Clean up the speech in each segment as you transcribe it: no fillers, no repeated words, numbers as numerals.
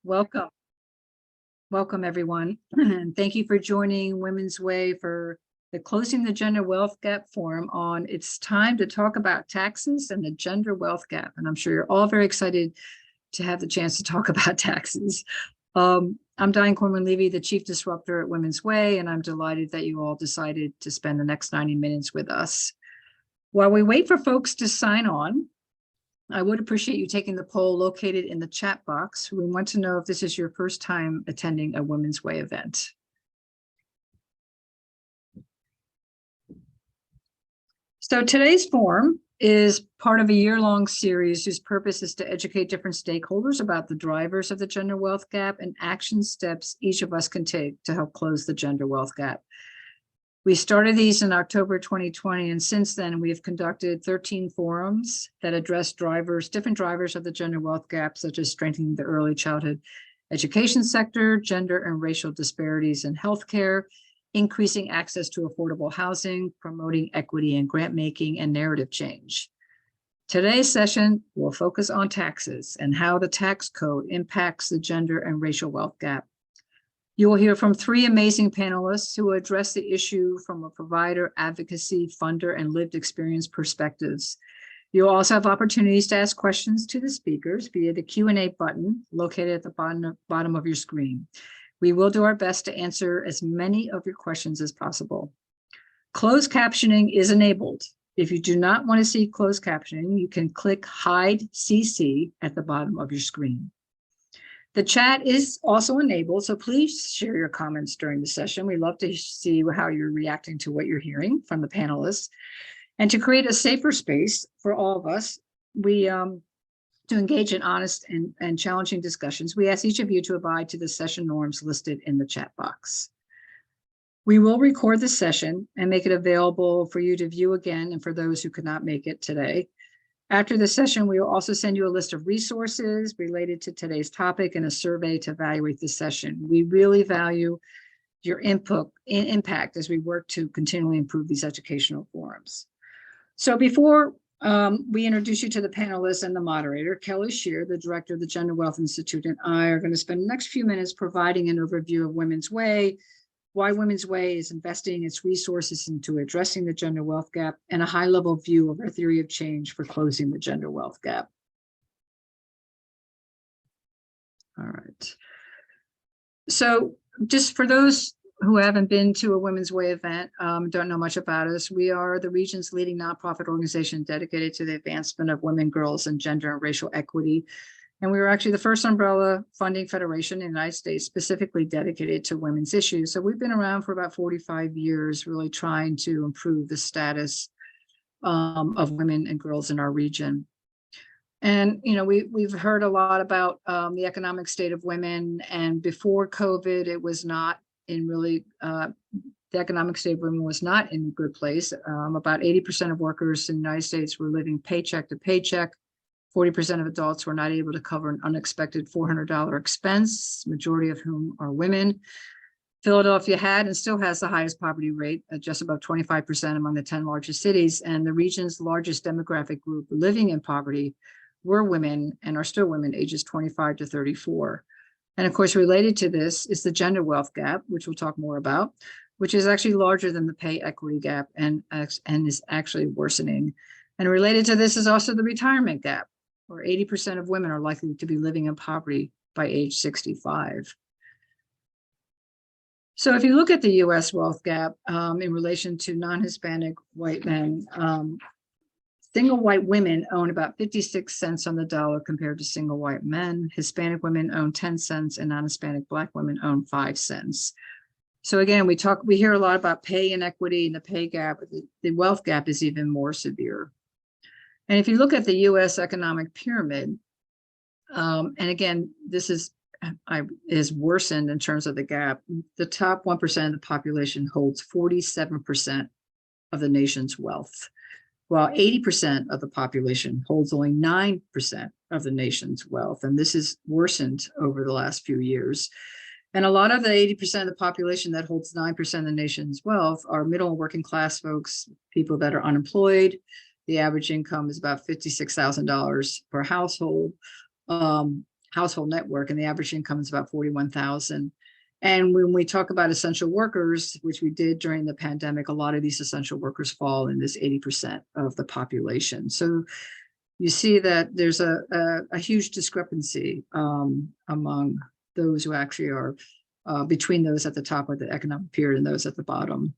Welcome. Welcome, everyone. And thank you for joining Women's Way for the Closing the Gender Wealth Gap Forum on It's Time to Talk About Taxes and the Gender Wealth Gap. And I'm sure you're all very excited to have the chance to talk about taxes. I'm Diane Corman-Levy, the Chief Disruptor at Women's Way, and I'm delighted that you all decided to spend the next 90 minutes with us. While we wait for folks to sign on, I would appreciate you taking the poll located in the chat box. We want to know if this is your first time attending a Women's Way event. So today's forum is part of a year-long series whose purpose is to educate different stakeholders about the drivers of the gender wealth gap and action steps each of us can take to help close the gender wealth gap. We started these in October 2020, and since then we have conducted 13 forums that address different drivers of the gender wealth gap, such as strengthening the early childhood education sector, gender and racial disparities in healthcare, increasing access to affordable housing, promoting equity in grant making, and narrative change. Today's session will focus on taxes and how the tax code impacts the gender and racial wealth gap. You will hear from three amazing panelists who will address the issue from a provider, advocacy, funder, and lived experience perspectives. You'll also have opportunities to ask questions to the speakers via the Q&A button located at the bottom of your screen. We will do our best to answer as many of your questions as possible. Closed captioning is enabled. If you do not want to see closed captioning, you can click Hide CC at the bottom of your screen. The chat is also enabled, so please share your comments during the session. We love to see how you're reacting to what you're hearing from the panelists. And to create a safer space for all of us, to engage in honest and challenging discussions, we ask each of you to abide to the session norms listed in the chat box. We will record the session and make it available for you to view again and for those who could not make it today. After the session, we will also send you a list of resources related to today's topic and a survey to evaluate the session. We really value your impact as we work to continually improve these educational forums. So before we introduce you to the panelists and the moderator, Kelly Shear, the director of the Gender Wealth Institute, and I are going to spend the next few minutes providing an overview of Women's Way, why Women's Way is investing its resources into addressing the gender wealth gap, and a high-level view of our theory of change for closing the gender wealth gap. All right. So just for those who haven't been to a Women's Way event, don't know much about us, we are the region's leading nonprofit organization dedicated to the advancement of women, girls, and gender and racial equity. And we were actually the first umbrella funding federation in the United States specifically dedicated to women's issues. So we've been around for about 45 years, really trying to improve the status of women and girls in our region. And, you know, we've heard a lot about the economic state of women. And before COVID, it was not in really, the economic state of women was not in a good place. About 80% of workers in the United States were living paycheck to paycheck. 40% of adults were not able to cover an unexpected $400 expense, majority of whom are women. Philadelphia had and still has the highest poverty rate at just above 25% among the 10 largest cities. And the region's largest demographic group living in poverty were women and are still women ages 25 to 34. And of course, related to this is the gender wealth gap, which we'll talk more about, which is actually larger than the pay equity gap and is actually worsening. And related to this is also the retirement gap, where 80% of women are likely to be living in poverty by age 65. So if you look at the US wealth gap in relation to non-Hispanic white men, single white women own about 56 cents on the dollar compared to single white men. Hispanic women own 10 cents and non-Hispanic Black women own 5 cents. So again, we hear a lot about pay inequity and the pay gap. The wealth gap is even more severe. And if you look at the US economic pyramid, and again, this is worsened in terms of the gap, the top 1% of the population holds 47% of the nation's wealth, while 80% of the population holds only 9% of the nation's wealth. And this has worsened over the last few years. And a lot of the 80% of the population that holds 9% of the nation's wealth are middle and working class folks, people that are unemployed. The average income is about $56,000 per household. household net worth, and the average income is about 41,000. And when we talk about essential workers, which we did during the pandemic, a lot of these essential workers fall in this 80% of the population. So you see that there's a huge discrepancy among those who actually are between those at the top of the economic pyramid and those at the bottom.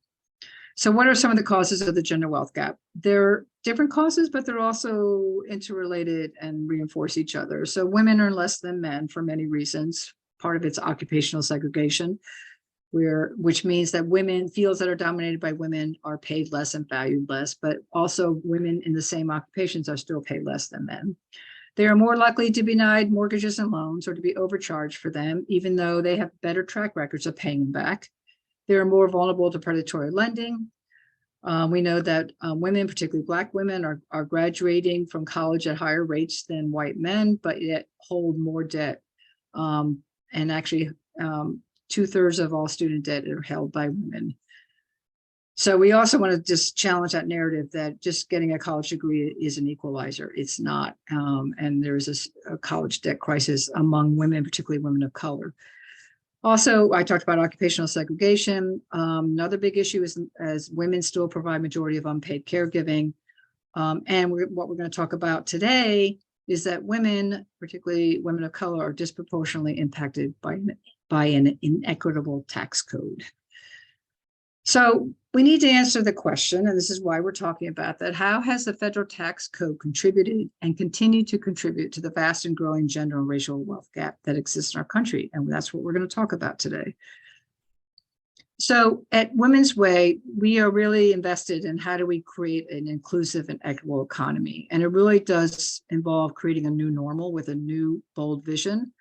So what are some of the causes of the gender wealth gap? They're different causes, but they're also interrelated and reinforce each other. So women earn less than men for many reasons. Part of it's occupational segregation, which means that fields that are dominated by women are paid less and valued less, but also women in the same occupations are still paid less than men. They are more likely to be denied mortgages and loans or to be overcharged for them, even though they have better track records of paying them back. They are more vulnerable to predatory lending. We know that women, particularly Black women, are graduating from college at higher rates than white men, but yet hold more debt. And actually, 2/3 of all student debt are held by women. So we also want to just challenge that narrative that just getting a college degree is an equalizer. It's not. And there's a college debt crisis among women, particularly women of color. Also, I talked about occupational segregation. Another big issue is as women still provide majority of unpaid caregiving. And what we're going to talk about today is that women, particularly women of color, are disproportionately impacted by an inequitable tax code. So we need to answer the question, and this is why we're talking about that. How has the federal tax code contributed and continued to contribute to the vast and growing gender and racial wealth gap that exists in our country? And that's what we're going to talk about today. So at Women's Way, we are really invested in how do we create an inclusive and equitable economy. And it really does involve creating a new normal with a new bold vision,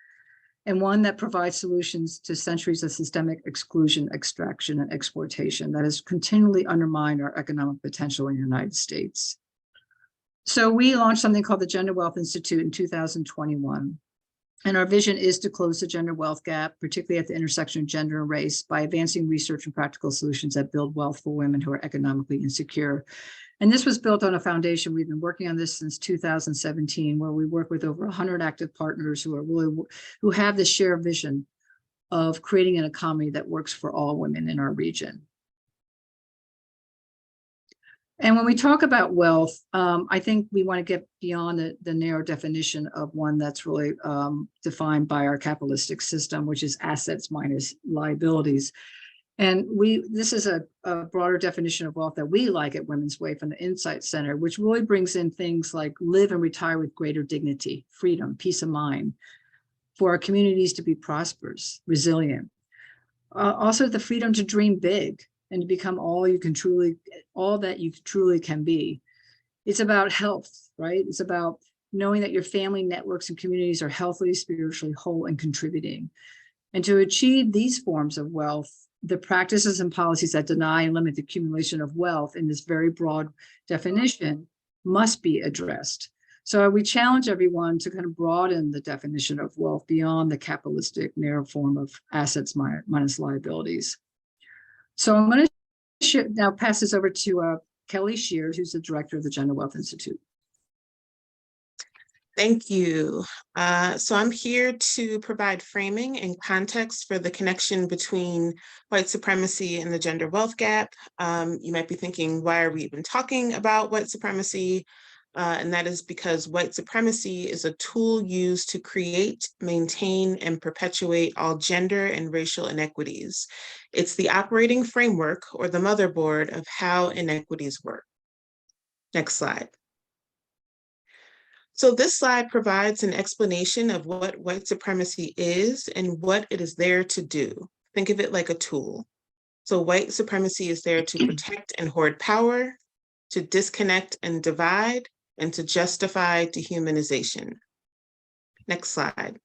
and one that provides solutions to centuries of systemic exclusion, extraction, and exploitation that has continually undermined our economic potential in the United States. So we launched something called the Gender Wealth Institute in 2021. And our vision is to close the gender wealth gap, particularly at the intersection of gender and race, by advancing research and practical solutions that build wealth for women who are economically insecure. And this was built on a foundation. We've been working on this since 2017, where we work with over 100 active partners who have this shared vision of creating an economy that works for all women in our region. And when we talk about wealth, I think we want to get beyond the narrow definition of one that's really defined by our capitalistic system, which is assets minus liabilities. And this is a broader definition of wealth that we like at Women's Way from the Insight Center, which really brings in things like live and retire with greater dignity, freedom, peace of mind, for our communities to be prosperous, resilient. Also the freedom to dream big and to become all that you truly can be. It's about health, right? It's about knowing that your family networks and communities are healthy, spiritually whole, and contributing. And to achieve these forms of wealth, the practices and policies that deny and limit the accumulation of wealth in this very broad definition must be addressed. So we challenge everyone to kind of broaden the definition of wealth beyond the capitalistic narrow form of assets minus liabilities. So I'm going to now pass this over to Kelly Shears, who's the director of the Gender Wealth Institute. Thank you. So I'm here to provide framing and context for the connection between white supremacy and the gender wealth gap. You might be thinking, why are we even talking about white supremacy? And that is because white supremacy is a tool used to create, maintain, and perpetuate all gender and racial inequities. It's the operating framework or the motherboard of how inequities work. Next slide. So this slide provides an explanation of what white supremacy is and what it is there to do. Think of it like a tool. So white supremacy is there to protect and hoard power, to disconnect and divide, and to justify dehumanization. Next slide.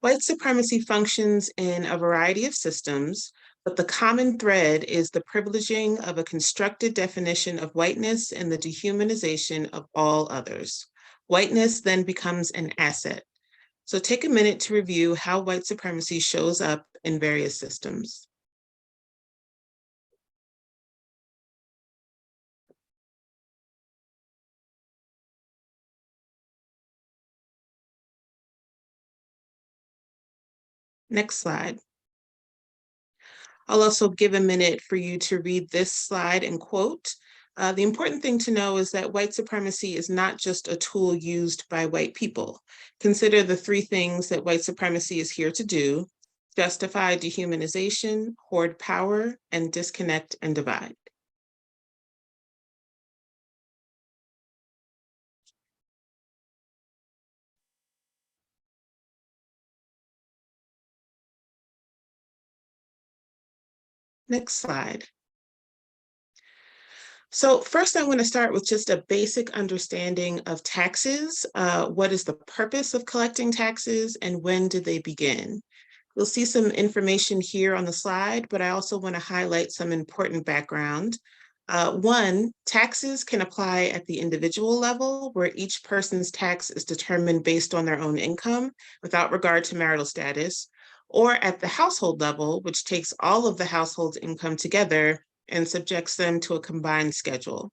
White supremacy functions in a variety of systems, but the common thread is the privileging of a constructed definition of whiteness and the dehumanization of all others. Whiteness then becomes an asset. So take a minute to review how white supremacy shows up in various systems. Next slide. I'll also give a minute for you to read this slide and quote. The important thing to know is that white supremacy is not just a tool used by white people. Consider the three things that white supremacy is here to do: justify dehumanization, hoard power, and disconnect and divide. Next slide. So first, I want to start with just a basic understanding of taxes. What is the purpose of collecting taxes and when did they begin? You'll see some information here on the slide, but I also want to highlight some important background. One, taxes can apply at the individual level, where each person's tax is determined based on their own income without regard to marital status, or at the household level, which takes all of the household's income together and subjects them to a combined schedule.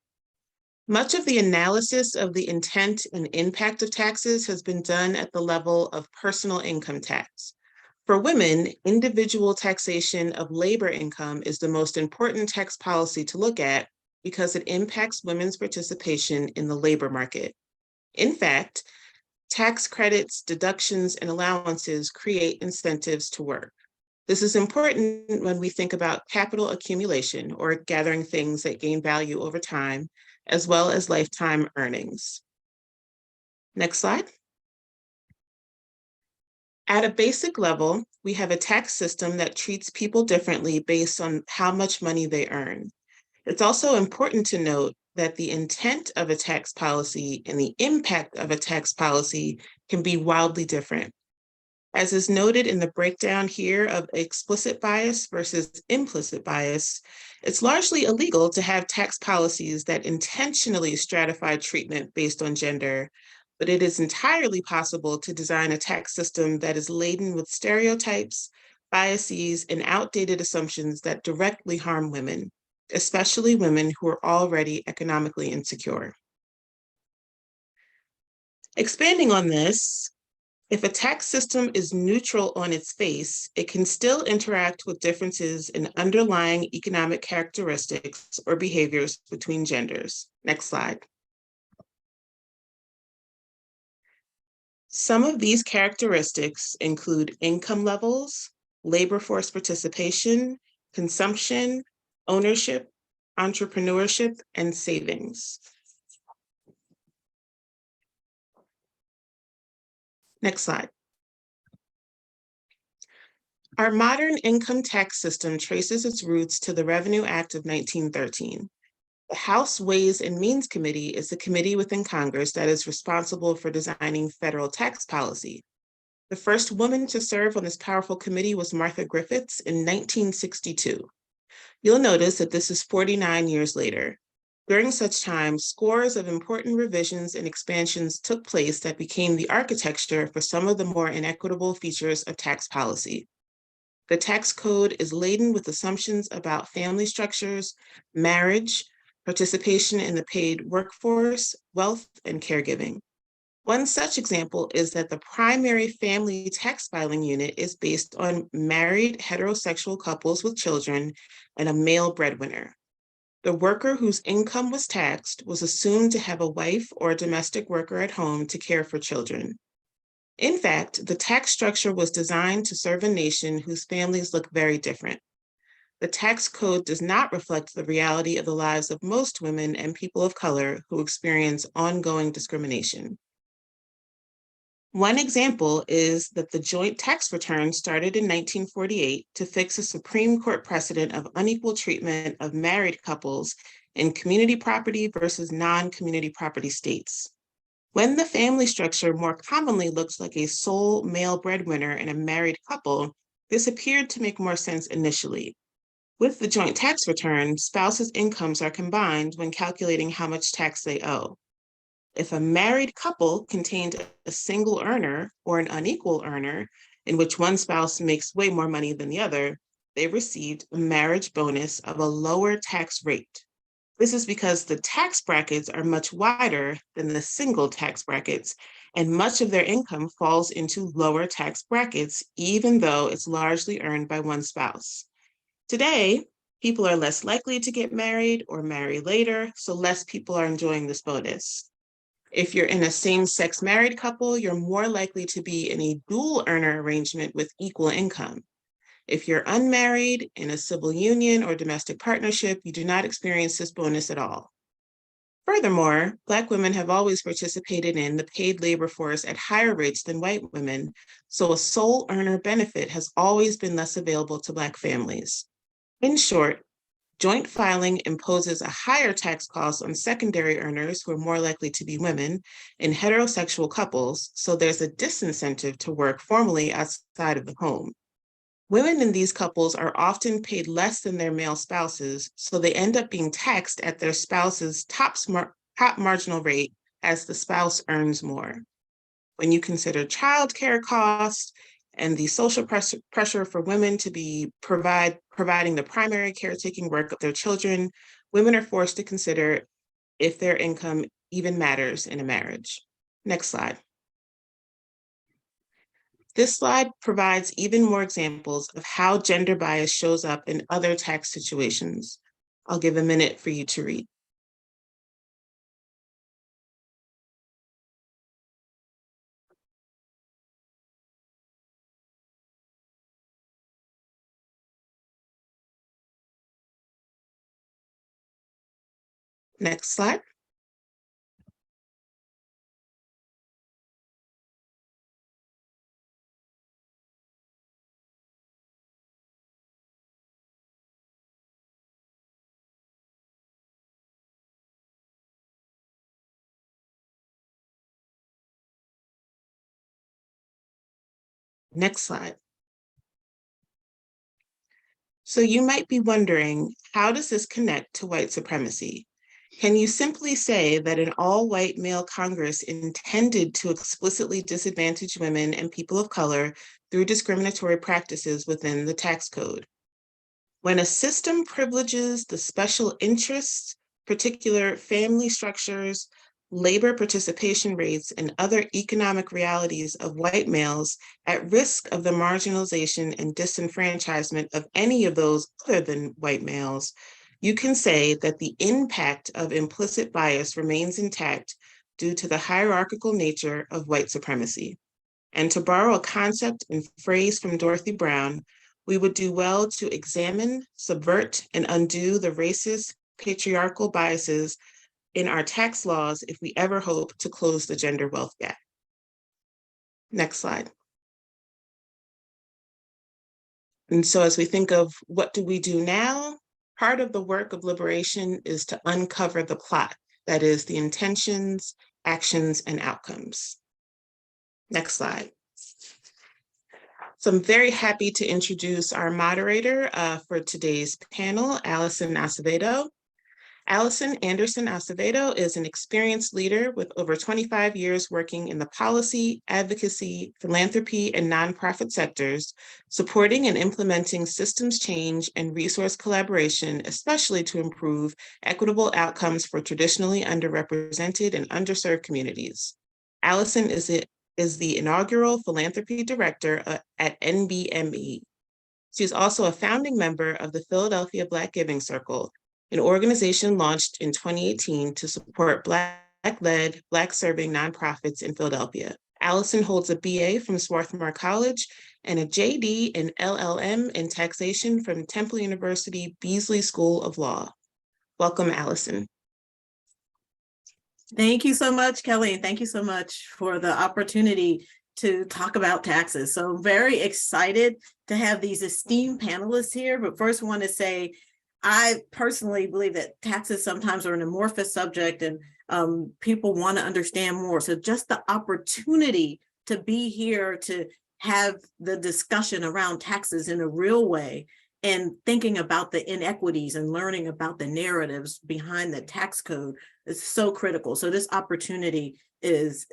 Much of the analysis of the intent and impact of taxes has been done at the level of personal income tax. For women, individual taxation of labor income is the most important tax policy to look at because it impacts women's participation in the labor market. In fact, tax credits, deductions, and allowances create incentives to work. This is important when we think about capital accumulation, or gathering things that gain value over time, as well as lifetime earnings. Next slide. At a basic level, we have a tax system that treats people differently based on how much money they earn. It's also important to note that the intent of a tax policy and the impact of a tax policy can be wildly different. As is noted in the breakdown here of explicit bias versus implicit bias, it's largely illegal to have tax policies that intentionally stratify treatment based on gender, but it is entirely possible to design a tax system that is laden with stereotypes, biases, and outdated assumptions that directly harm women, especially women who are already economically insecure. Expanding on this, if a tax system is neutral on its face, it can still interact with differences in underlying economic characteristics or behaviors between genders. Next slide. Some of these characteristics include income levels, labor force participation, consumption, ownership, entrepreneurship, and savings. Next slide. Our modern income tax system traces its roots to the Revenue Act of 1913. The House Ways and Means Committee is the committee within Congress that is responsible for designing federal tax policy. The first woman to serve on this powerful committee was Martha Griffiths in 1962. You'll notice that this is 49 years later. During such time, scores of important revisions and expansions took place that became the architecture for some of the more inequitable features of tax policy. The tax code is laden with assumptions about family structures, marriage, participation in the paid workforce, wealth, and caregiving. One such example is that the primary family tax filing unit is based on married heterosexual couples with children and a male breadwinner. The worker whose income was taxed was assumed to have a wife or a domestic worker at home to care for children. In fact, the tax structure was designed to serve a nation whose families look very different. The tax code does not reflect the reality of the lives of most women and people of color who experience ongoing discrimination. One example is that the joint tax return started in 1948 to fix a Supreme Court precedent of unequal treatment of married couples in community property versus non-community property states. When the family structure more commonly looks like a sole male breadwinner in a married couple, this appeared to make more sense initially. With the joint tax return, spouses' incomes are combined when calculating how much tax they owe. If a married couple contained a single earner or an unequal earner, in which one spouse makes way more money than the other, they received a marriage bonus of a lower tax rate. This is because the tax brackets are much wider than the single tax brackets, and much of their income falls into lower tax brackets, even though it's largely earned by one spouse. Today, people are less likely to get married or marry later, so less people are enjoying this bonus. If you're in a same-sex married couple, you're more likely to be in a dual earner arrangement with equal income. If you're unmarried, in a civil union or domestic partnership, you do not experience this bonus at all. Furthermore, Black women have always participated in the paid labor force at higher rates than white women, so a sole earner benefit has always been less available to Black families. In short, joint filing imposes a higher tax cost on secondary earners who are more likely to be women in heterosexual couples, so there's a disincentive to work formally outside of the home. Women in these couples are often paid less than their male spouses, so they end up being taxed at their spouse's top marginal rate as the spouse earns more. When you consider childcare costs and the social pressure for women to be providing the primary caretaking work of their children, women are forced to consider if their income even matters in a marriage. Next slide. This slide provides even more examples of how gender bias shows up in other tax situations. I'll give a minute for you to read. Next slide. Next slide. So you might be wondering, how does this connect to white supremacy? Can you simply say that an all-white male Congress intended to explicitly disadvantage women and people of color through discriminatory practices within the tax code? When a system privileges the special interests, particular family structures, labor participation rates, and other economic realities of white males at risk of the marginalization and disenfranchisement of any of those other than white males, you can say that the impact of implicit bias remains intact due to the hierarchical nature of white supremacy. And to borrow a concept and phrase from Dorothy Brown, we would do well to examine, subvert, and undo the racist, patriarchal biases in our tax laws if we ever hope to close the gender wealth gap. Next slide. And so as we think of what do we do now, part of the work of liberation is to uncover the plot, that is the intentions, actions, and outcomes. Next slide. So I'm very happy to introduce our moderator for today's panel, Allison Acevedo. Allison Anderson Acevedo is an experienced leader with over 25 years working in the policy, advocacy, philanthropy, and nonprofit sectors, supporting and implementing systems change and resource collaboration, especially to improve equitable outcomes for traditionally underrepresented and underserved communities. Allison is the inaugural philanthropy director at NBME. She's also a founding member of the Philadelphia Black Giving Circle, an organization launched in 2018 to support Black-led, Black-serving nonprofits in Philadelphia. Allison holds a BA from Swarthmore College and a JD and LLM in taxation from Temple University Beasley School of Law. Welcome, Allison. Thank you so much, Kelly. Thank you so much for the opportunity to talk about taxes. So very excited to have these esteemed panelists here. But first, I want to say, I personally believe that taxes sometimes are an amorphous subject and people want to understand more. So just the opportunity to be here to have the discussion around taxes in a real way and thinking about the inequities and learning about the narratives behind the tax code is so critical. So this opportunity is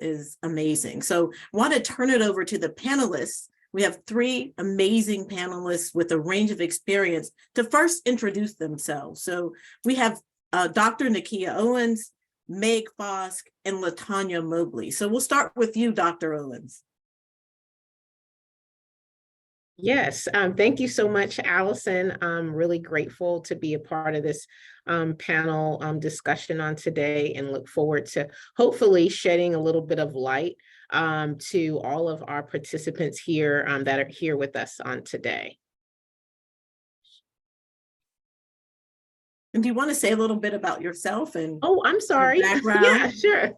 amazing. So I want to turn it over to the panelists. We have three amazing panelists with a range of experience to first introduce themselves. So we have Dr. Nikia Owens. Meg Fosque, and LaTanya Mobley. So we'll start with you, Dr. Owens. Yes, thank you so much, Allison. I'm really grateful to be a part of this panel discussion on today, and look forward to hopefully shedding a little bit of light to all of our participants here that are here with us on today. And do you want to say a little bit about yourself and Oh, I'm sorry. background? Yeah, sure.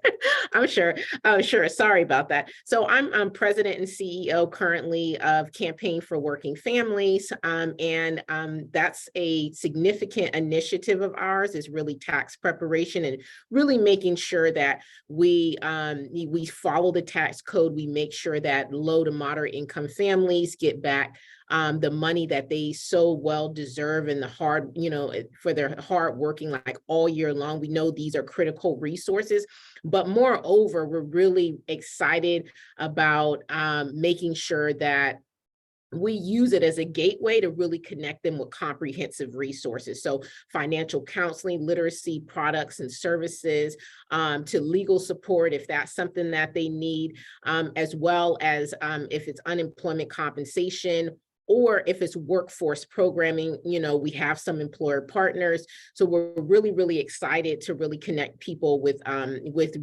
I'm sure. Oh, sure. Sorry about that. So I'm president and CEO currently of Campaign for Working Families. And that's a significant initiative of ours, is really tax preparation and really making sure that we follow the tax code. We make sure that low to moderate income families get back the money that they so well deserve, and the hard, for their hard working like all year long. We know these are critical resources, but moreover, we're really excited about making sure that we use it as a gateway to really connect them with comprehensive resources. So financial counseling, literacy products and services, to legal support if that's something that they need, as well as if it's unemployment compensation, or if it's workforce programming. We have some employer partners. So we're really, really excited to really connect people with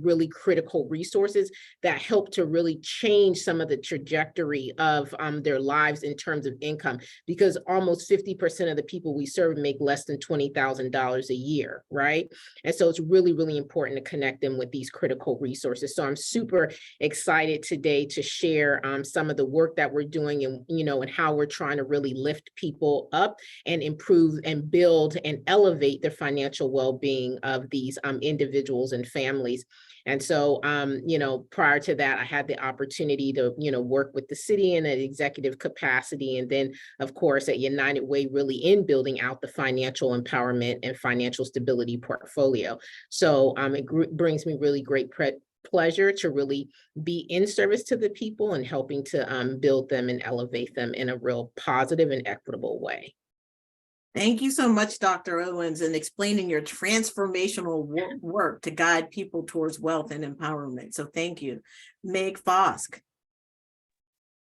really critical resources that help to really change some of the trajectory of their lives in terms of income, because almost 50% of the people we serve make less than $20,000 a year, right? And so it's really, really important to connect them with these critical resources. So I'm super excited today to share some of the work that we're doing, and and how we're trying to really lift people up and improve and build and elevate the financial well-being of these individuals and families. And so, prior to that, I had the opportunity to, work with the city in an executive capacity. And then, of course, at United Way, really in building out the financial empowerment and financial stability portfolio. So it brings me really great pleasure to really be in service to the people and helping to build them and elevate them in a real positive and equitable way. Thank you so much, Dr. Owens, and explaining your transformational work to guide people towards wealth and empowerment. So thank you. Meg Fosque.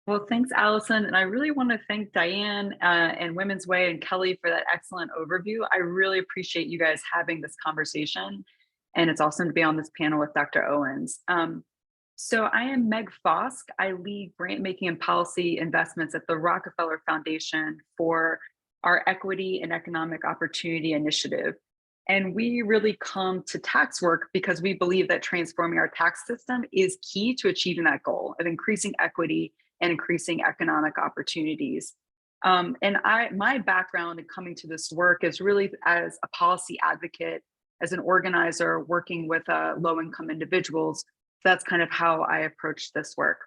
Well, thanks, Allison. And I really want to thank Diane and Women's Way and Kelly for that excellent overview. I really appreciate you guys having this conversation. And it's awesome to be on this panel with Dr. Owens. So I am Meg Fosque. I lead grant making and policy investments at the Rockefeller Foundation for our Equity and Economic Opportunity Initiative. And we really come to tax work because we believe that transforming our tax system is key to achieving that goal of increasing equity and increasing economic opportunities. And my background in coming to this work is really as a policy advocate, as an organizer working with low-income individuals. That's kind of how I approach this work.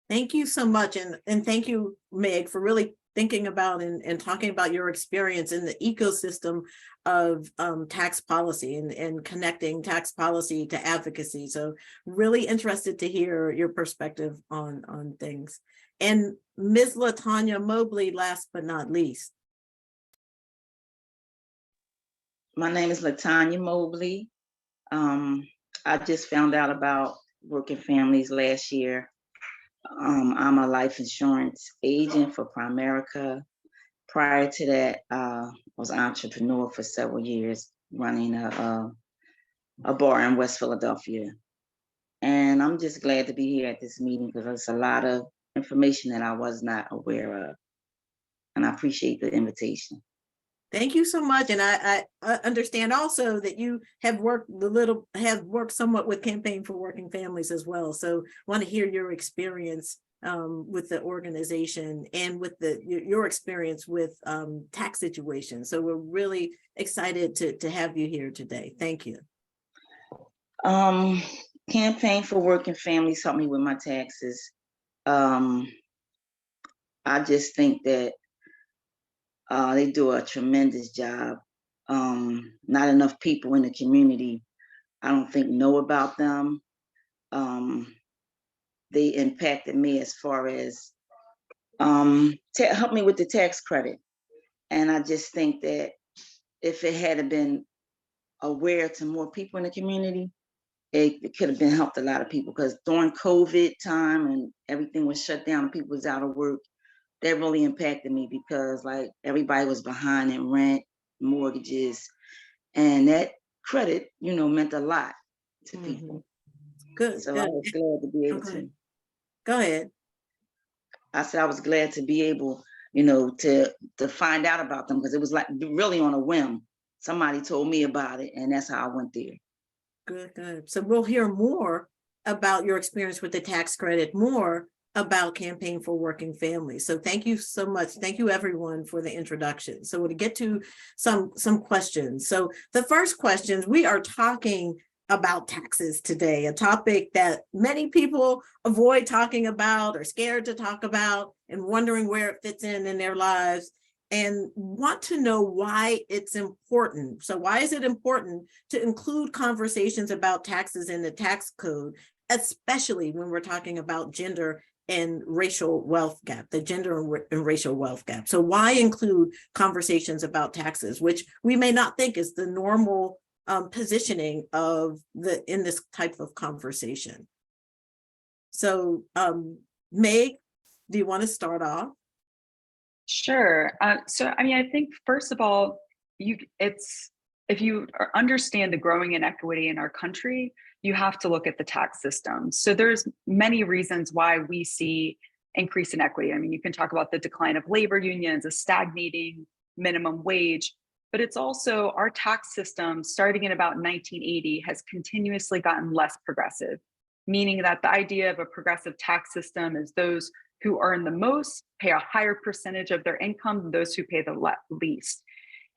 Thank you so much. And thank you, Meg, for really thinking about and talking about your experience in the ecosystem of tax policy and connecting tax policy to advocacy. So really interested to hear your perspective on things. And Ms. LaTanya Mobley, last but not least. My name is LaTanya Mobley. I just found out about Working Families last year. I'm a life insurance agent for Primerica. Prior to that, I was an entrepreneur for several years, running a bar in West Philadelphia. And I'm just glad to be here at this meeting because there's a lot of information that I was not aware of. And I appreciate the invitation. Thank you so much. And I understand also that you have worked somewhat with Campaign for Working Families as well. So want to hear your experience with the organization and with your experience with tax situations. So we're really excited to have you here today. Thank you. Campaign for Working Families helped me with my taxes. I just think that they do a tremendous job. Not enough people in the community, I don't think, know about them. They impacted me as far as help me with the tax credit. And I just think that if it had been aware to more people in the community, it could have been helped a lot of people, because during COVID time and everything was shut down and people was out of work, that really impacted me, because like everybody was behind in rent, mortgages, and that credit, meant a lot to people. Good. So good. I was glad to be able Okay. to. Go ahead. I said I was glad to be able, to find out about them, because it was like really on a whim. Somebody told me about it, and that's how I went there. Good, good. So we'll hear more about your experience with the tax credit, more about Campaign for Working Families. So thank you so much. Thank you everyone for the introduction. So to get to some questions. So the first questions, we are talking about taxes today, a topic that many people avoid talking about or scared to talk about and wondering where it fits in their lives, and want to know why it's important. So why is it important to include conversations about taxes in the tax code, especially when we're talking about gender and racial wealth gap, the gender and racial wealth gap? So why include conversations about taxes, which we may not think is the normal positioning of in this type of conversation? So Meg, do you want to start off? Sure. So, I mean, I think first of all, if you understand the growing inequity in our country, you have to look at the tax system. So there's many reasons why we see increased inequity. I mean, you can talk about the decline of labor unions, a stagnating minimum wage, but it's also our tax system starting in about 1980 has continuously gotten less progressive, meaning that the idea of a progressive tax system is those who earn the most pay a higher percentage of their income than those who pay the least.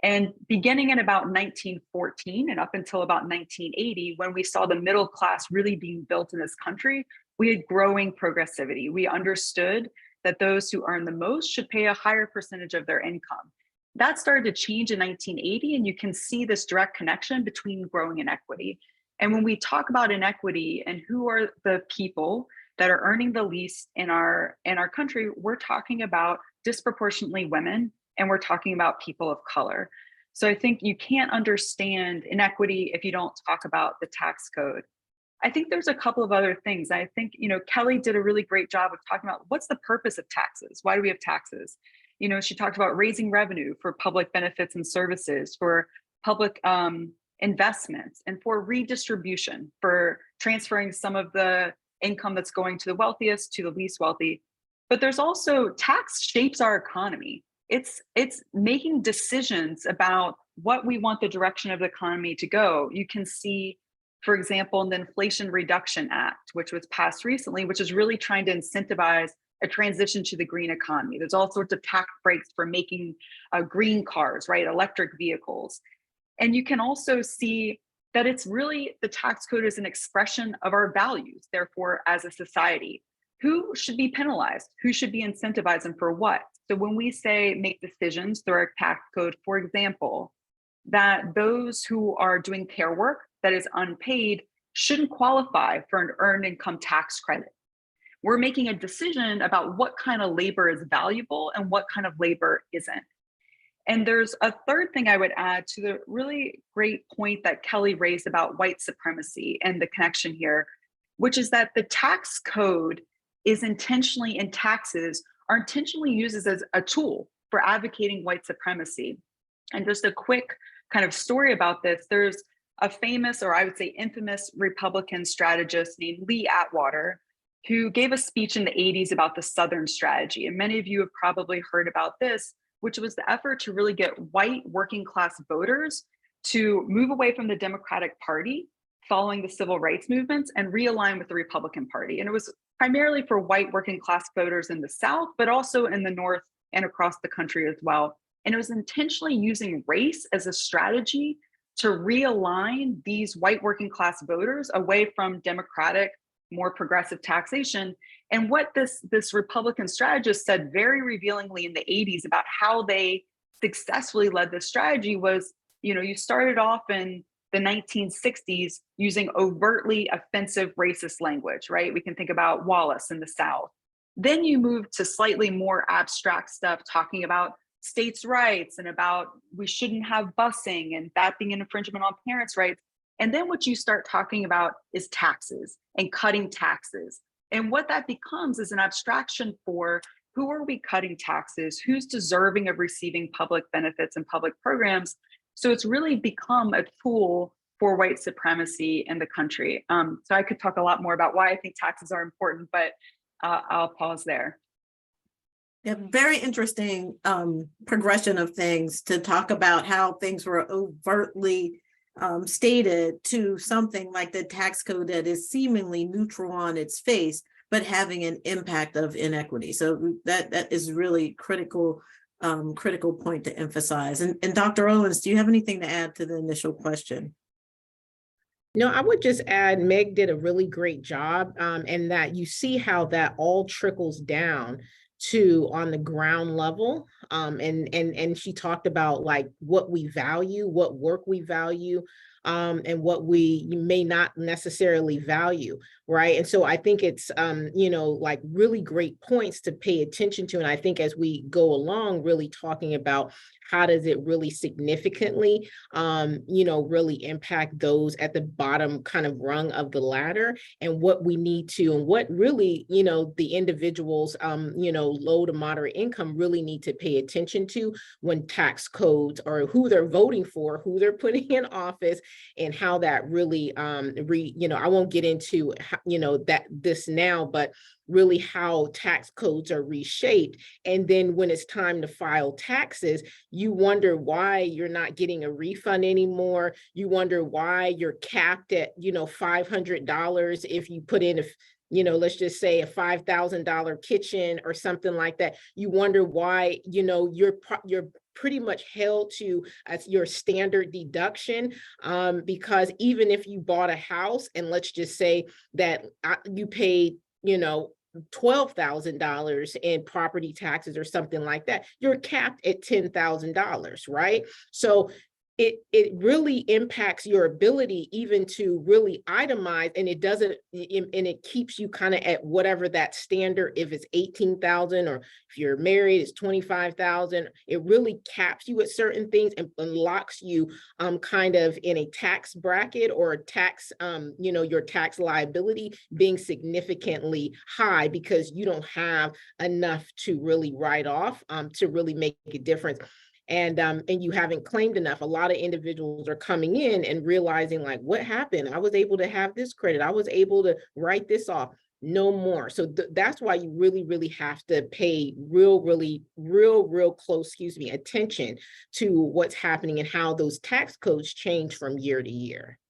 And beginning in about 1914 and up until about 1980, when we saw the middle class really being built in this country, we had growing progressivity. We understood that those who earn the most should pay a higher percentage of their income. That started to change in 1980, and you can see this direct connection between growing inequity. And when we talk about inequity and who are the people that are earning the least in our country, we're talking about disproportionately women, and we're talking about people of color. So I think you can't understand inequity if you don't talk about the tax code. I think there's a couple of other things. I think, Kelly did a really great job of talking about what's the purpose of taxes? Why do we have taxes? She talked about raising revenue for public benefits and services, for public investments, and for redistribution, for transferring some of the income that's going to the wealthiest to the least wealthy. But there's also tax shapes our economy. It's making decisions about what we want the direction of the economy to go. You can see, for example, in the Inflation Reduction Act, which was passed recently, which is really trying to incentivize a transition to the green economy. There's all sorts of tax breaks for making green cars, right? Electric vehicles. And you can also see that it's really, the tax code is an expression of our values, therefore, as a society. Who should be penalized? Who should be incentivized, and for what? So when we say make decisions through our tax code, for example, that those who are doing care work that is unpaid shouldn't qualify for an earned income tax credit. We're making a decision about what kind of labor is valuable and what kind of labor isn't. And there's a third thing I would add to the really great point that Kelly raised about white supremacy and the connection here, which is that the tax code is intentionally, and taxes are intentionally used as a tool for advocating white supremacy. And just a quick kind of story about this, there's a famous, or I would say infamous, Republican strategist named Lee Atwater, who gave a speech in the 80s about the Southern strategy. And many of you have probably heard about this, which was the effort to really get white working class voters to move away from the Democratic Party following the civil rights movements and realign with the Republican Party. And it was primarily for white working class voters in the South, but also in the North and across the country as well. And it was intentionally using race as a strategy to realign these white working class voters away from Democratic, more progressive taxation. And what this Republican strategist said very revealingly in the 80s about how they successfully led this strategy was, you started off in the 1960s using overtly offensive racist language, right? We can think about Wallace in the South. Then you moved to slightly more abstract stuff, talking about states' rights and about we shouldn't have busing and that being an infringement on parents' rights. And then what you start talking about is taxes and cutting taxes. And what that becomes is an abstraction for who are we cutting taxes, who's deserving of receiving public benefits and public programs. So it's really become a tool for white supremacy in the country. So I could talk a lot more about why I think taxes are important, but I'll pause there. Yeah, very interesting progression of things to talk about how things were overtly stated to something like the tax code that is seemingly neutral on its face, but having an impact of inequity. So that is really critical point to emphasize. And Dr. Owens, do you have anything to add to the initial question? No, I would just add Meg did a really great job, and that you see how that all trickles down to on the ground level. And she talked about like what we value, what work we value, and what we may not necessarily value, right? And so I think it's, like really great points to pay attention to. And I think as we go along, really talking about how does it really significantly, really impact those at the bottom kind of rung of the ladder, and what we need to, and what really, the individuals, low to moderate income really need to pay attention to when tax codes, or who they're voting for, who they're putting in office, and how that really, I won't get into, this now, but really how tax codes are reshaped. And then when it's time to file taxes, you wonder why you're not getting a refund anymore. You wonder why you're capped at, $500 if you put in let's just say a $5,000 kitchen or something like that. You wonder why, you're pretty much held to your standard deduction, because even if you bought a house and let's just say that you paid, $12,000 in property taxes or something like that, you're capped at $10,000, right? So it really impacts your ability even to really itemize, and it doesn't, and it keeps you kind of at whatever that standard, if it's 18,000 or if you're married, it's 25,000, it really caps you at certain things and locks you kind of in a tax bracket or a tax, your tax liability being significantly high because you don't have enough to really write off to really make a difference. And you haven't claimed enough. A lot of individuals are coming in and realizing like, what happened? I was able to have this credit. I was able to write this off. No more. So that's why you really, really have to pay real close, attention to what's happening and how those tax codes change from year to year.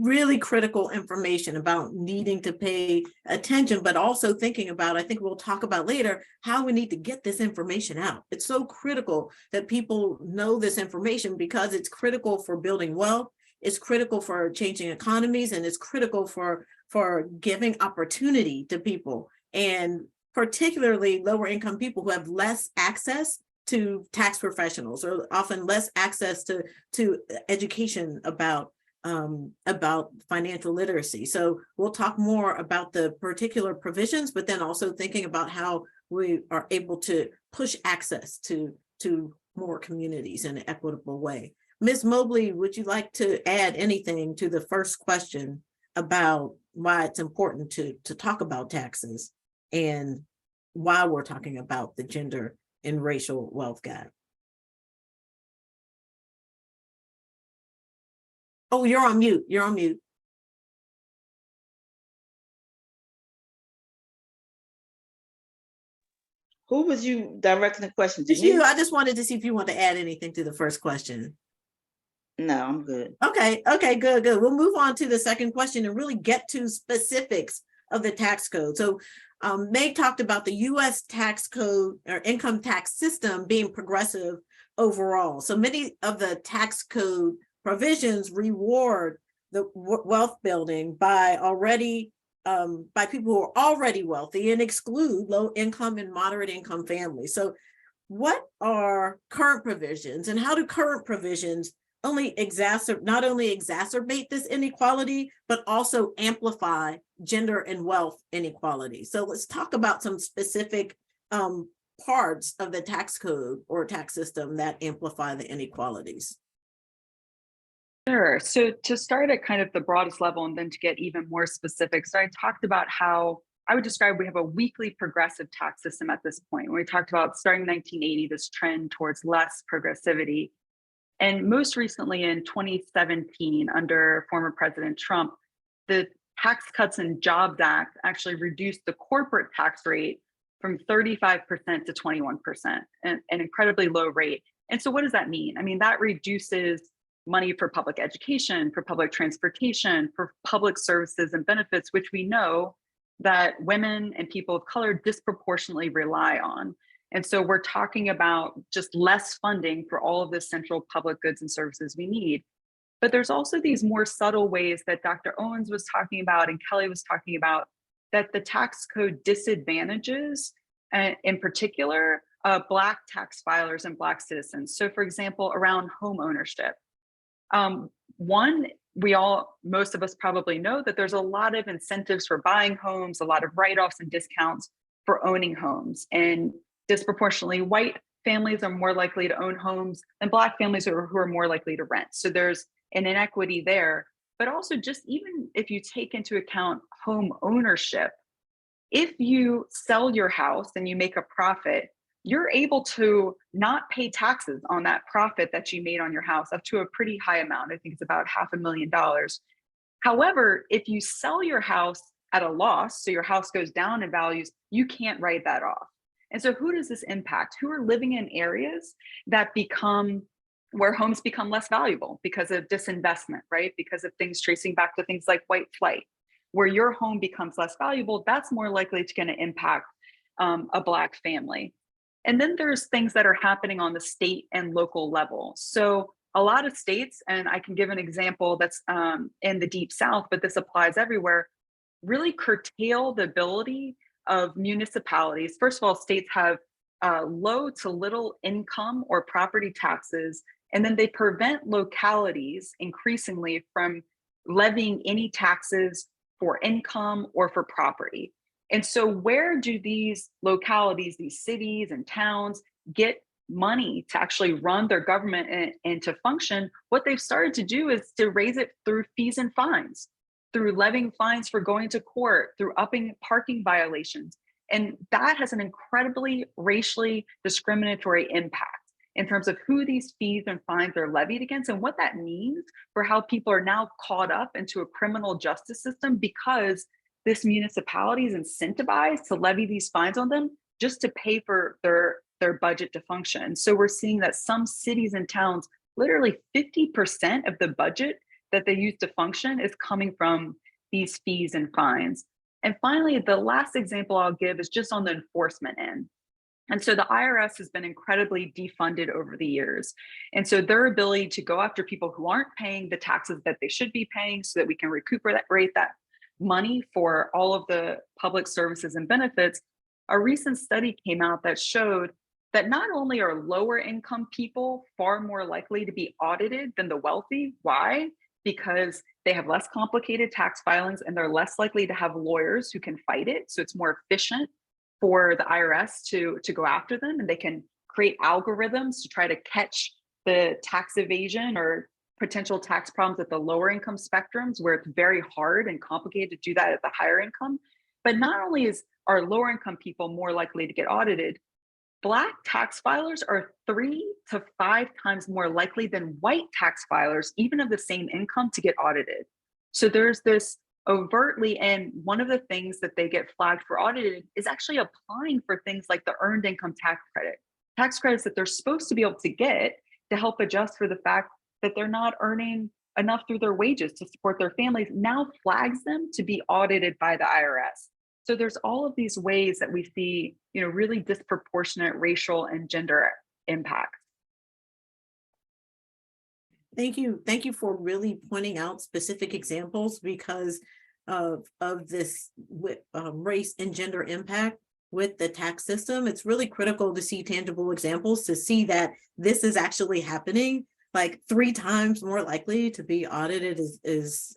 Really critical information about needing to pay attention, but also thinking about, I think we'll talk about later, how we need to get this information out. It's so critical that people know this information because it's critical for building wealth, it's critical for changing economies, and it's critical for giving opportunity to people, and particularly lower income people who have less access to tax professionals, or often less access to education about financial literacy. So we'll talk more about the particular provisions, but then also thinking about how we are able to push access to more communities in an equitable way. Ms. Mobley, would you like to add anything to the first question about why it's important to talk about taxes and why we're talking about the gender and racial wealth gap? Oh, you're on mute. You're on mute. Who was you directing the question to? It's you. I just wanted to see if you want to add anything to the first question. No, I'm good. Okay, good. We'll move on to the second question and really get to specifics of the tax code. So Meg talked about the US tax code or income tax system being progressive overall. So many of the tax code provisions reward the wealth building by people who are already wealthy and exclude low income and moderate income families. So what are current provisions, and how do current provisions not only exacerbate this inequality, but also amplify gender and wealth inequality? So let's talk about some specific parts of the tax code or tax system that amplify the inequalities? Sure. So to start at kind of the broadest level and then to get even more specific, so I talked about how I would describe we have a weakly progressive tax system at this point. We talked about starting 1980, this trend towards less progressivity. And most recently in 2017, under former President Trump, the Tax Cuts and Jobs Act actually reduced the corporate tax rate from 35% to 21%, an incredibly low rate. And so what does that mean? I mean, that reduces money for public education, for public transportation, for public services and benefits, which we know that women and people of color disproportionately rely on. And so we're talking about just less funding for all of the central public goods and services we need. But there's also these more subtle ways that Dr. Owens was talking about and Kelly was talking about that the tax code disadvantages, in particular, Black tax filers and Black citizens. So for example, around home ownership. One, most of us probably know that there's a lot of incentives for buying homes, a lot of write-offs and discounts for owning homes. And disproportionately, white families are more likely to own homes than Black families who are more likely to rent. So there's an inequity there. But also just even if you take into account home ownership, if you sell your house and you make a profit, you're able to not pay taxes on that profit that you made on your house up to a pretty high amount. I think it's about $500,000. However, if you sell your house at a loss, so your house goes down in values, you can't write that off. And so who does this impact? Who are living in areas that where homes become less valuable because of disinvestment, right? Because of things tracing back to things like white flight, where your home becomes less valuable, that's more likely to going to impact a Black family. And then there's things that are happening on the state and local level. So a lot of states, and I can give an example that's in the Deep South, but this applies everywhere, really curtail the ability of municipalities. First of all, states have low to little income or property taxes, and then they prevent localities increasingly from levying any taxes for income or for property. And so where do these localities, these cities and towns get money to actually run their government and to function? What they've started to do is to raise it through fees and fines, through levying fines for going to court, through upping parking violations. And that has an incredibly racially discriminatory impact in terms of who these fees and fines are levied against and what that means for how people are now caught up into a criminal justice system because this municipality is incentivized to levy these fines on them just to pay for their budget to function. So we're seeing that some cities and towns, literally 50% of the budget that they use to function is coming from these fees and fines. And finally, the last example I'll give is just on the enforcement end. And so the IRS has been incredibly defunded over the years. And so their ability to go after people who aren't paying the taxes that they should be paying so that we can recuperate that money for all of the public services and benefits, a recent study came out that showed that not only are lower income people far more likely to be audited than the wealthy. Why? Because they have less complicated tax filings and they're less likely to have lawyers who can fight it. So it's more efficient for the IRS to go after them, and they can create algorithms to try to catch the tax evasion or potential tax problems at the lower income spectrums where it's very hard and complicated to do that at the higher income. But not only are lower income people more likely to get audited, Black tax filers are 3 to 5 times more likely than white tax filers, even of the same income, to get audited. So there's this overtly, and one of the things that they get flagged for audited is actually applying for things like the earned income tax credits that they're supposed to be able to get to help adjust for the fact that they're not earning enough through their wages to support their families, now flags them to be audited by the IRS. So there's all of these ways that we see, really disproportionate racial and gender impacts. Thank you. Thank you for really pointing out specific examples because of this race and gender impact with the tax system. It's really critical to see tangible examples to see that this is actually happening. Like 3 times more likely to be audited is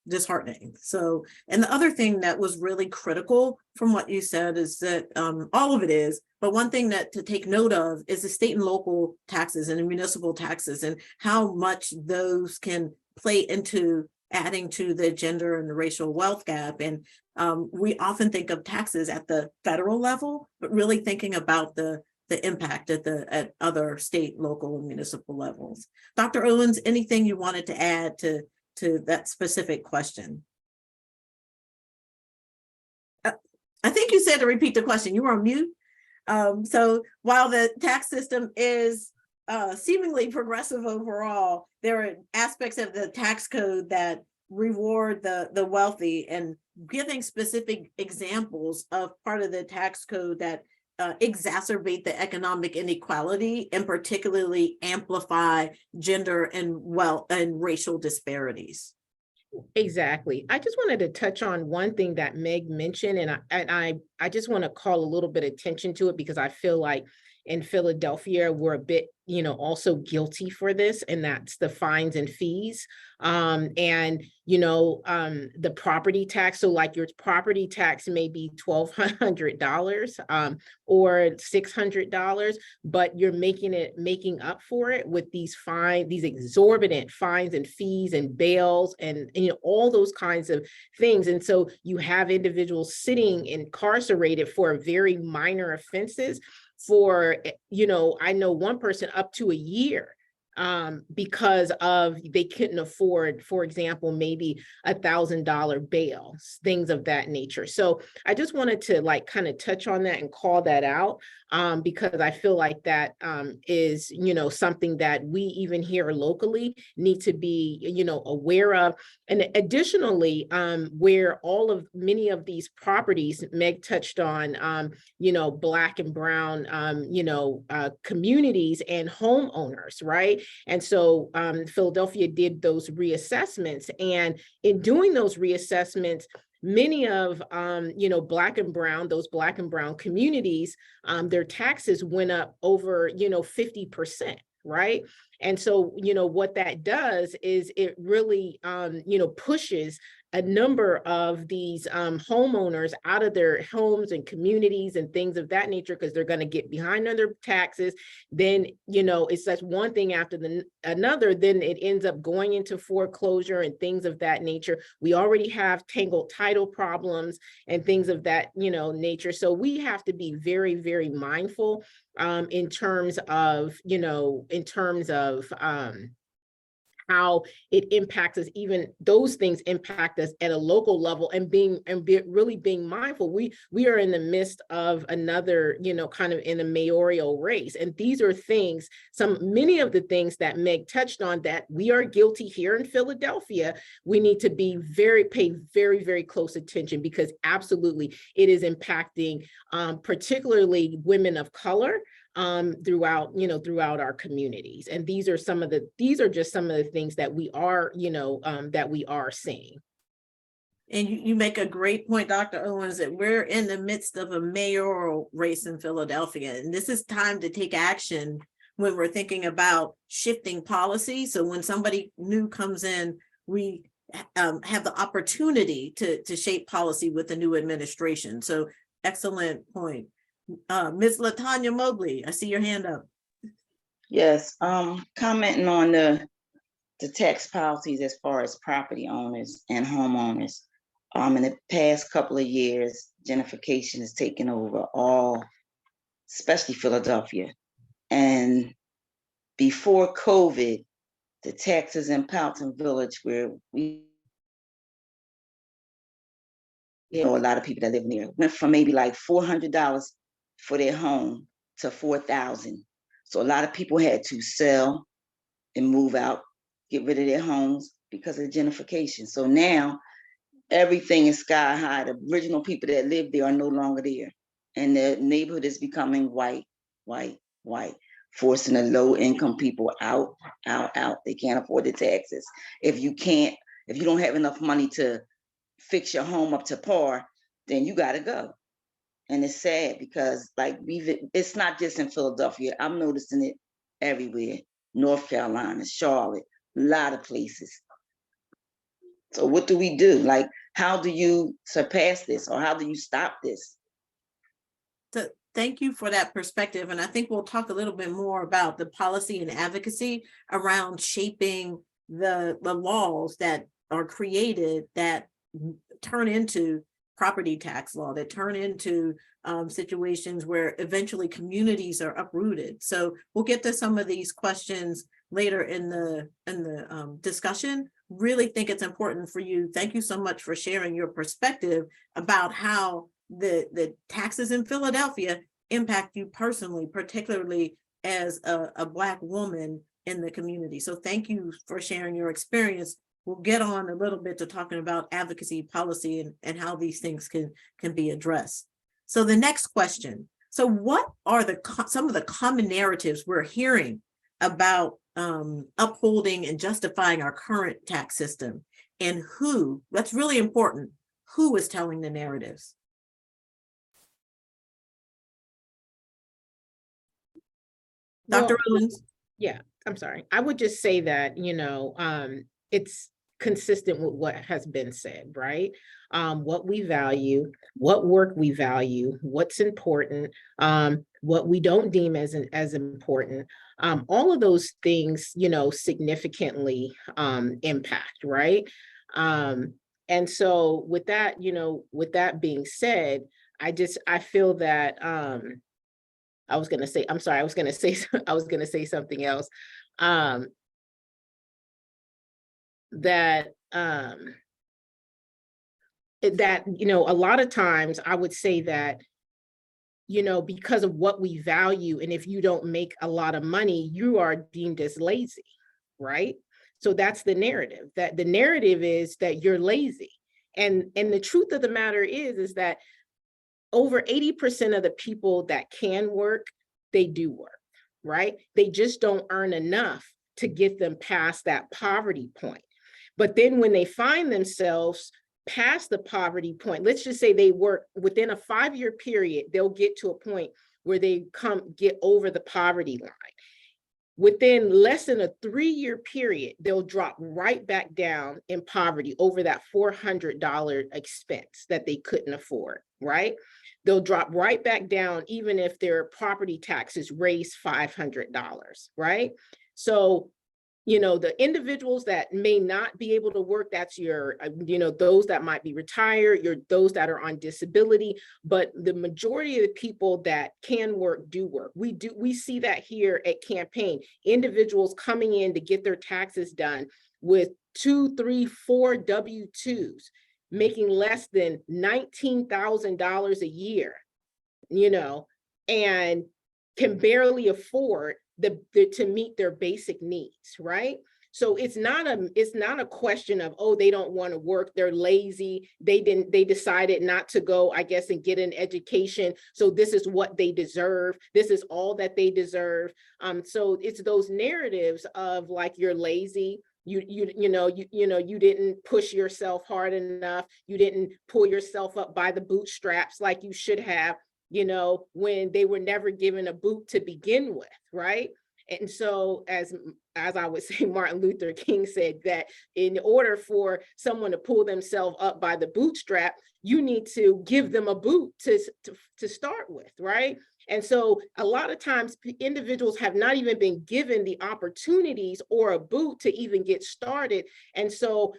disheartening. So, and the other thing that was really critical from what you said is that all of it is, but one thing that to take note of is the state and local taxes and the municipal taxes and how much those can play into adding to the gender and the racial wealth gap. And we often think of taxes at the federal level, but really thinking about the impact at other state, local, and municipal levels. Dr. Owens, anything you wanted to add to that specific question? I think you said to repeat the question. You were on mute. So while the tax system is seemingly progressive overall, there are aspects of the tax code that reward the wealthy, and giving specific examples of part of the tax code that exacerbate the economic inequality and particularly amplify gender and wealth and racial disparities. Exactly. I just wanted to touch on one thing that Meg mentioned, and I just want to call a little bit of attention to it, because I feel like in Philadelphia, we're a bit, also guilty for this, and that's the fines and fees. And, the property tax. So like your property tax may be $1,200 or $600, but you're making up for it with these exorbitant fines and fees and bails and all those kinds of things. And so you have individuals sitting incarcerated for very minor offenses for, I know one person up to a year, because of they couldn't afford, for example, maybe $1,000 bail, things of that nature. So I just wanted to kind of touch on that and call that out, because I feel like that is, something that we even here locally need to be, aware of. And additionally, where many of these properties Meg touched on, Black and brown, communities and homeowners, right? And so Philadelphia did those reassessments, and in doing those reassessments, many of Black and brown communities, their taxes went up over 50%, right? And so what that does is it really pushes a number of these homeowners out of their homes and communities and things of that nature, because they're going to get behind on their taxes. Then it's just one thing after another. Then it ends up going into foreclosure and things of that nature. We already have tangled title problems and things of that nature. So we have to be very, very mindful in terms of how it impacts us. Even those things impact us at a local level, and really being mindful. We are in the midst of another, kind of in a mayoral race. And these are things, many of the things that Meg touched on that we are guilty here in Philadelphia. We need to pay very, very close attention, because absolutely it is impacting particularly women of color throughout our communities. And these are just some of the things that we are seeing. And you make a great point, Dr. Owens, that we're in the midst of a mayoral race in Philadelphia, and this is time to take action when we're thinking about shifting policy. So when somebody new comes in, we have the opportunity to shape policy with the new administration. So excellent point. Ms. LaTanya Mobley, I see your hand up. Yes, commenting on the tax policies as far as property owners and homeowners. In the past couple of years, gentrification has taken over especially Philadelphia. And before COVID, the taxes in Powelton Village, where a lot of people that live near, went from maybe like $400 for their home to $4,000. So a lot of people had to sell and move out, get rid of their homes because of the gentrification. So now everything is sky high. The original people that lived there are no longer there. And the neighborhood is becoming white, forcing the low income people out. They can't afford the taxes. If you don't have enough money to fix your home up to par, then you gotta go. And it's sad because it's not just in Philadelphia. I'm noticing it everywhere. North Carolina, Charlotte, a lot of places. So what do we do? Like, how do you surpass this, or how do you stop this? So thank you for that perspective. And I think we'll talk a little bit more about the policy and advocacy around shaping the laws that are created that turn into property tax law, that turn into situations where eventually communities are uprooted. So we'll get to some of these questions later in the discussion. Really think it's important for you. Thank you so much for sharing your perspective about how the taxes in Philadelphia impact you personally, particularly as a Black woman in the community. So thank you for sharing your experience. We'll get on a little bit to talking about advocacy, policy, and how these things can be addressed. So the next question. So what are some of the common narratives we're hearing about upholding and justifying our current tax system, and who, that's really important, who is telling the narratives? Dr. Owens? Yeah, I'm sorry. I would just say that, it's consistent with what has been said, right? What we value, what work we value, what's important, what we don't deem as important. All of those things, significantly impact, right? And so with that, with that being said, I feel that I was going to say something else. That a lot of times I would say that, because of what we value, and if you don't make a lot of money, you are deemed as lazy, right? So that's the narrative. That the narrative is that you're lazy. And the truth of the matter is that over 80% of the people that can work, they do work, right? They just don't earn enough to get them past that poverty point. But then when they find themselves past the poverty point, let's just say they work within a 5-year period, they'll get to a point where they get over the poverty line. Within less than a 3-year period, they'll drop right back down in poverty over that $400 expense that they couldn't afford, right? They'll drop right back down even if their property taxes raise $500, right? So, the individuals that may not be able to work, that's your, those that might be retired, those that are on disability, but the majority of the people that can work do work. We see that here at Campaign, individuals coming in to get their taxes done with 2, 3, 4 W-2s, making less than $19,000 a year, and can barely afford to meet their basic needs, right? So it's not a question of, oh, they don't want to work, they're lazy, they decided not to go, I guess, and get an education, so this is what they deserve, this is all that they deserve. So it's those narratives of like, you're lazy, you didn't push yourself hard enough, you didn't pull yourself up by the bootstraps like you should have, when they were never given a boot to begin with, right? And so as I would say, Martin Luther King said that in order for someone to pull themselves up by the bootstrap, you need to give them a boot to start with, right? And so a lot of times individuals have not even been given the opportunities or a boot to even get started. And so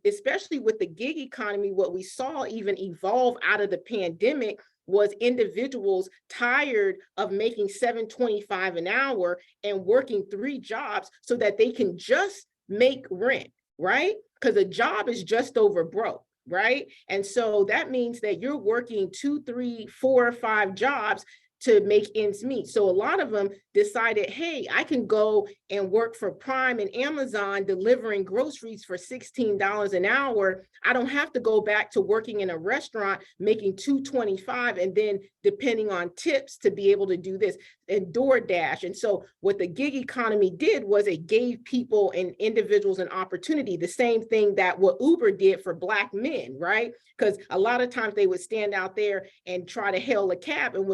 especially with the gig economy, what we saw even evolve out of the pandemic was individuals tired of making $7.25 an hour and working 3 jobs so that they can just make rent, right? Because a job is just over broke, right? And so that means that you're working 2, 3, 4, 5 jobs to make ends meet. So a lot of them decided, hey, I can go and work for Prime and Amazon delivering groceries for $16 an hour. I don't have to go back to working in a restaurant making $2.25 and then depending on tips to be able to do this and DoorDash. And so what the gig economy did was it gave people and individuals an opportunity, the same thing that what Uber did for Black men, right? Because a lot of times they would stand out there and try to hail a cab and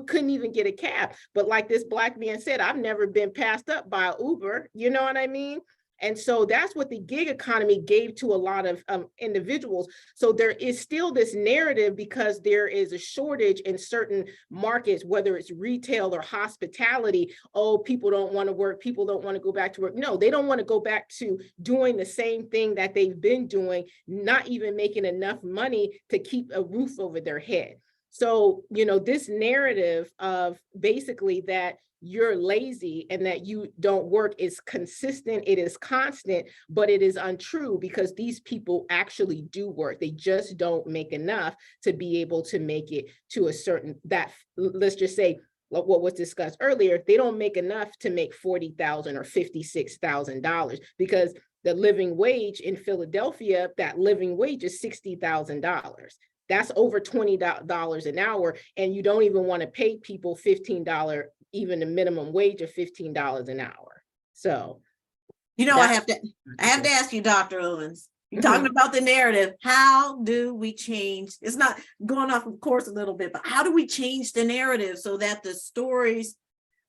couldn't even get a cab. But like this Black man said, I've never been passed up by Uber, you know what I mean? And so that's what the gig economy gave to a lot of individuals. So there is still this narrative because there is a shortage in certain markets, whether it's retail or hospitality. Oh, people don't want to work. People don't want to go back to work. No, they don't want to go back to doing the same thing that they've been doing, not even making enough money to keep a roof over their head. So, you know, this narrative of basically that you're lazy and that you don't work is consistent, it is constant, but it is untrue because these people actually do work. They just don't make enough to be able to make it to a certain, that, let's just say, what was discussed earlier, they don't make enough to make $40,000 or $56,000 because the living wage in Philadelphia, that living wage is $60,000. That's over $20 an hour. And you don't even want to pay people $15, even the minimum wage of $15 an hour. So, you know, I have to ask you, Dr. Owens, you're talking about the narrative. How do we change? It's not going off of course a little bit, but how do we change the narrative so that the stories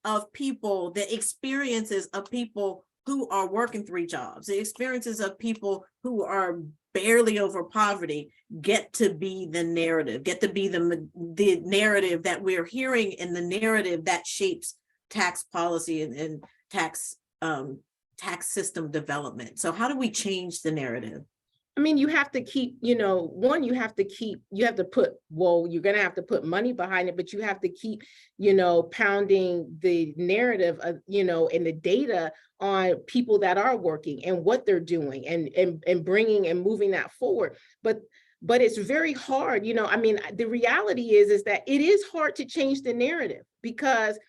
of people, the experiences of people who are working 3 jobs, the experiences of people who are barely over poverty get to be the narrative, get to be the narrative that we're hearing and the narrative that shapes tax policy and tax system development. So how do we change the narrative? I mean, you have to keep, you know, one, you have to put, well, you're going to have to put money behind it, but you have to keep, you know, pounding the narrative of, you know, and the data on people that are working and what they're doing and bringing and moving that forward. But it's very hard, you know, I mean, the reality is that it is hard to change the narrative because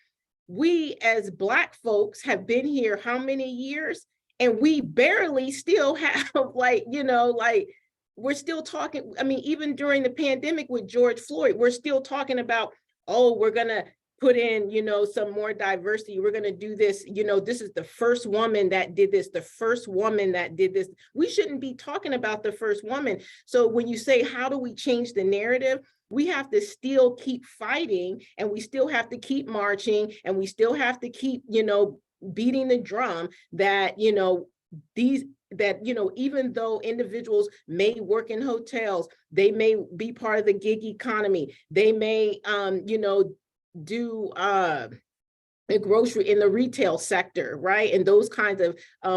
we as Black folks have been here how many years? And we barely still have like, you know, like we're still talking. I mean, even during the pandemic with George Floyd, we're still talking about, oh, we're going to put in, you know, some more diversity. We're going to do this. You know, this is the first woman that did this, the first woman that did this. We shouldn't be talking about the first woman. So when you say, how do we change the narrative? We have to still keep fighting and we still have to keep marching and we still have to keep, you know, beating the drum that, you know, even though individuals may work in hotels, they may be part of the gig economy, they may, you know, do the grocery in the retail sector, right? And those kinds of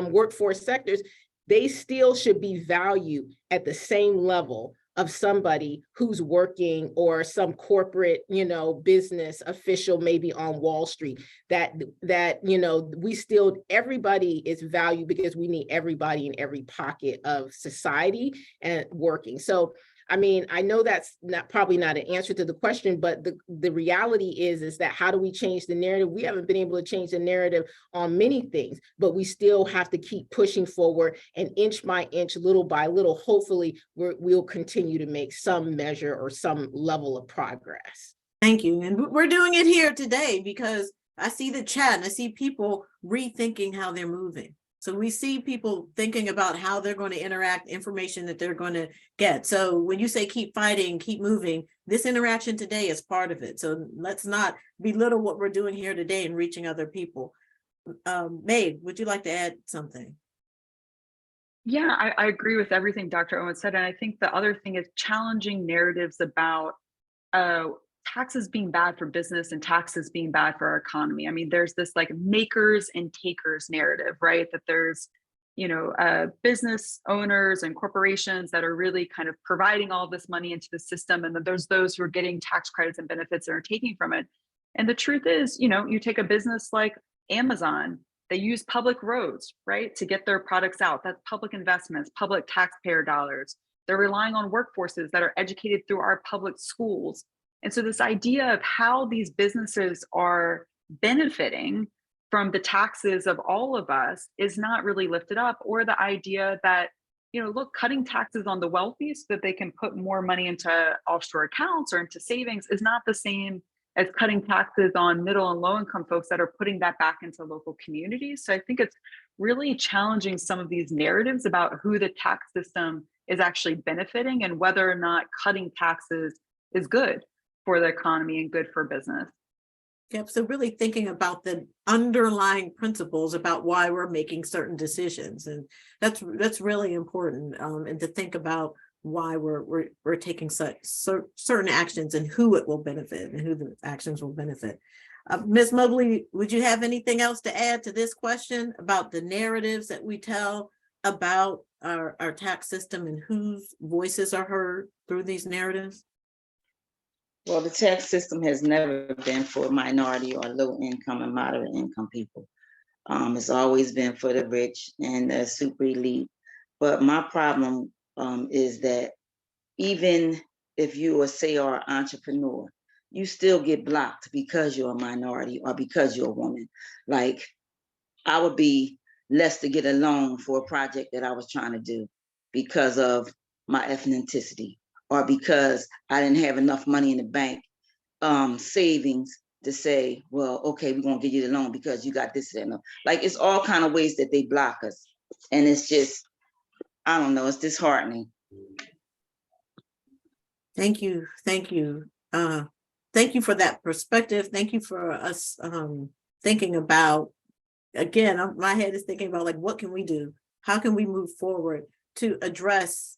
workforce sectors, they still should be valued at the same level of somebody who's working or some corporate, you know, business official, maybe on Wall Street, that, you know, everybody is valued because we need everybody in every pocket of society and working. So, I mean, I know that's probably not an answer to the question, but the reality is that how do we change the narrative? We haven't been able to change the narrative on many things, but we still have to keep pushing forward and inch by inch, little by little, hopefully we'll continue to make some measure or some level of progress. Thank you. And we're doing it here today because I see the chat and I see people rethinking how they're moving. So we see people thinking about how they're going to interact, information that they're going to get. So when you say keep fighting, keep moving, this interaction today is part of it. So let's not belittle what we're doing here today and reaching other people. Maeve, would you like to add something? Yeah, I agree with everything Dr. Owens said. And I think the other thing is challenging narratives about taxes being bad for business and taxes being bad for our economy. I mean, there's this like makers and takers narrative, right? That there's, you know, business owners and corporations that are really kind of providing all this money into the system. And then there's those who are getting tax credits and benefits that are taking from it. And the truth is, you know, you take a business like Amazon, they use public roads, right, to get their products out. That's public investments, public taxpayer dollars. They're relying on workforces that are educated through our public schools. And so this idea of how these businesses are benefiting from the taxes of all of us is not really lifted up, or the idea that, you know, look, cutting taxes on the wealthy so that they can put more money into offshore accounts or into savings is not the same as cutting taxes on middle and low income folks that are putting that back into local communities. So I think it's really challenging some of these narratives about who the tax system is actually benefiting and whether or not cutting taxes is good for the economy and good for business. Yep. So really thinking about the underlying principles about why we're making certain decisions, and that's really important. And to think about why we're taking such certain actions and who it will benefit and who the actions will benefit. Ms. Mobley, would you have anything else to add to this question about the narratives that we tell about our tax system and whose voices are heard through these narratives? Well, the tax system has never been for minority or low income and moderate income people. It's always been for the rich and the super elite. But my problem is that even if you are an entrepreneur, you still get blocked because you're a minority or because you're a woman. Like, I would be less to get a loan for a project that I was trying to do because of my ethnicity, or because I didn't have enough money in the bank, savings, to say, well, okay, we're gonna give you the loan because you got this and that. Like, it's all kind of ways that they block us. And it's just, I don't know, it's disheartening. Thank you. Thank you. Thank you for that perspective. Thank you for us thinking about, again, my head is thinking about, like, what can we do? How can we move forward to address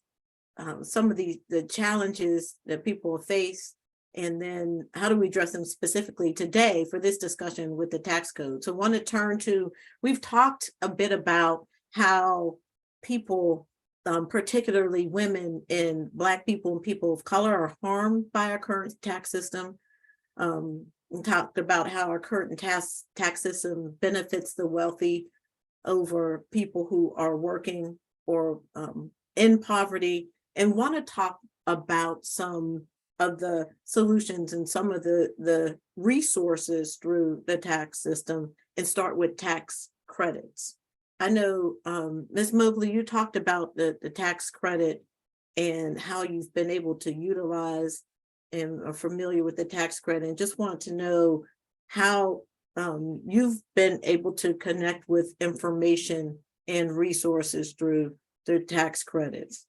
some of the challenges that people face? And then how do we address them specifically today for this discussion with the tax code? So I want to turn to, we've talked a bit about how people, particularly women and Black people and people of color, are harmed by our current tax system. We talked about how our current tax system benefits the wealthy over people who are working or in poverty, and want to talk about some of the solutions and some of the resources through the tax system, and start with tax credits. I know, Ms. Mobley, you talked about the tax credit and how you've been able to utilize and are familiar with the tax credit, and just want to know how you've been able to connect with information and resources through the tax credits.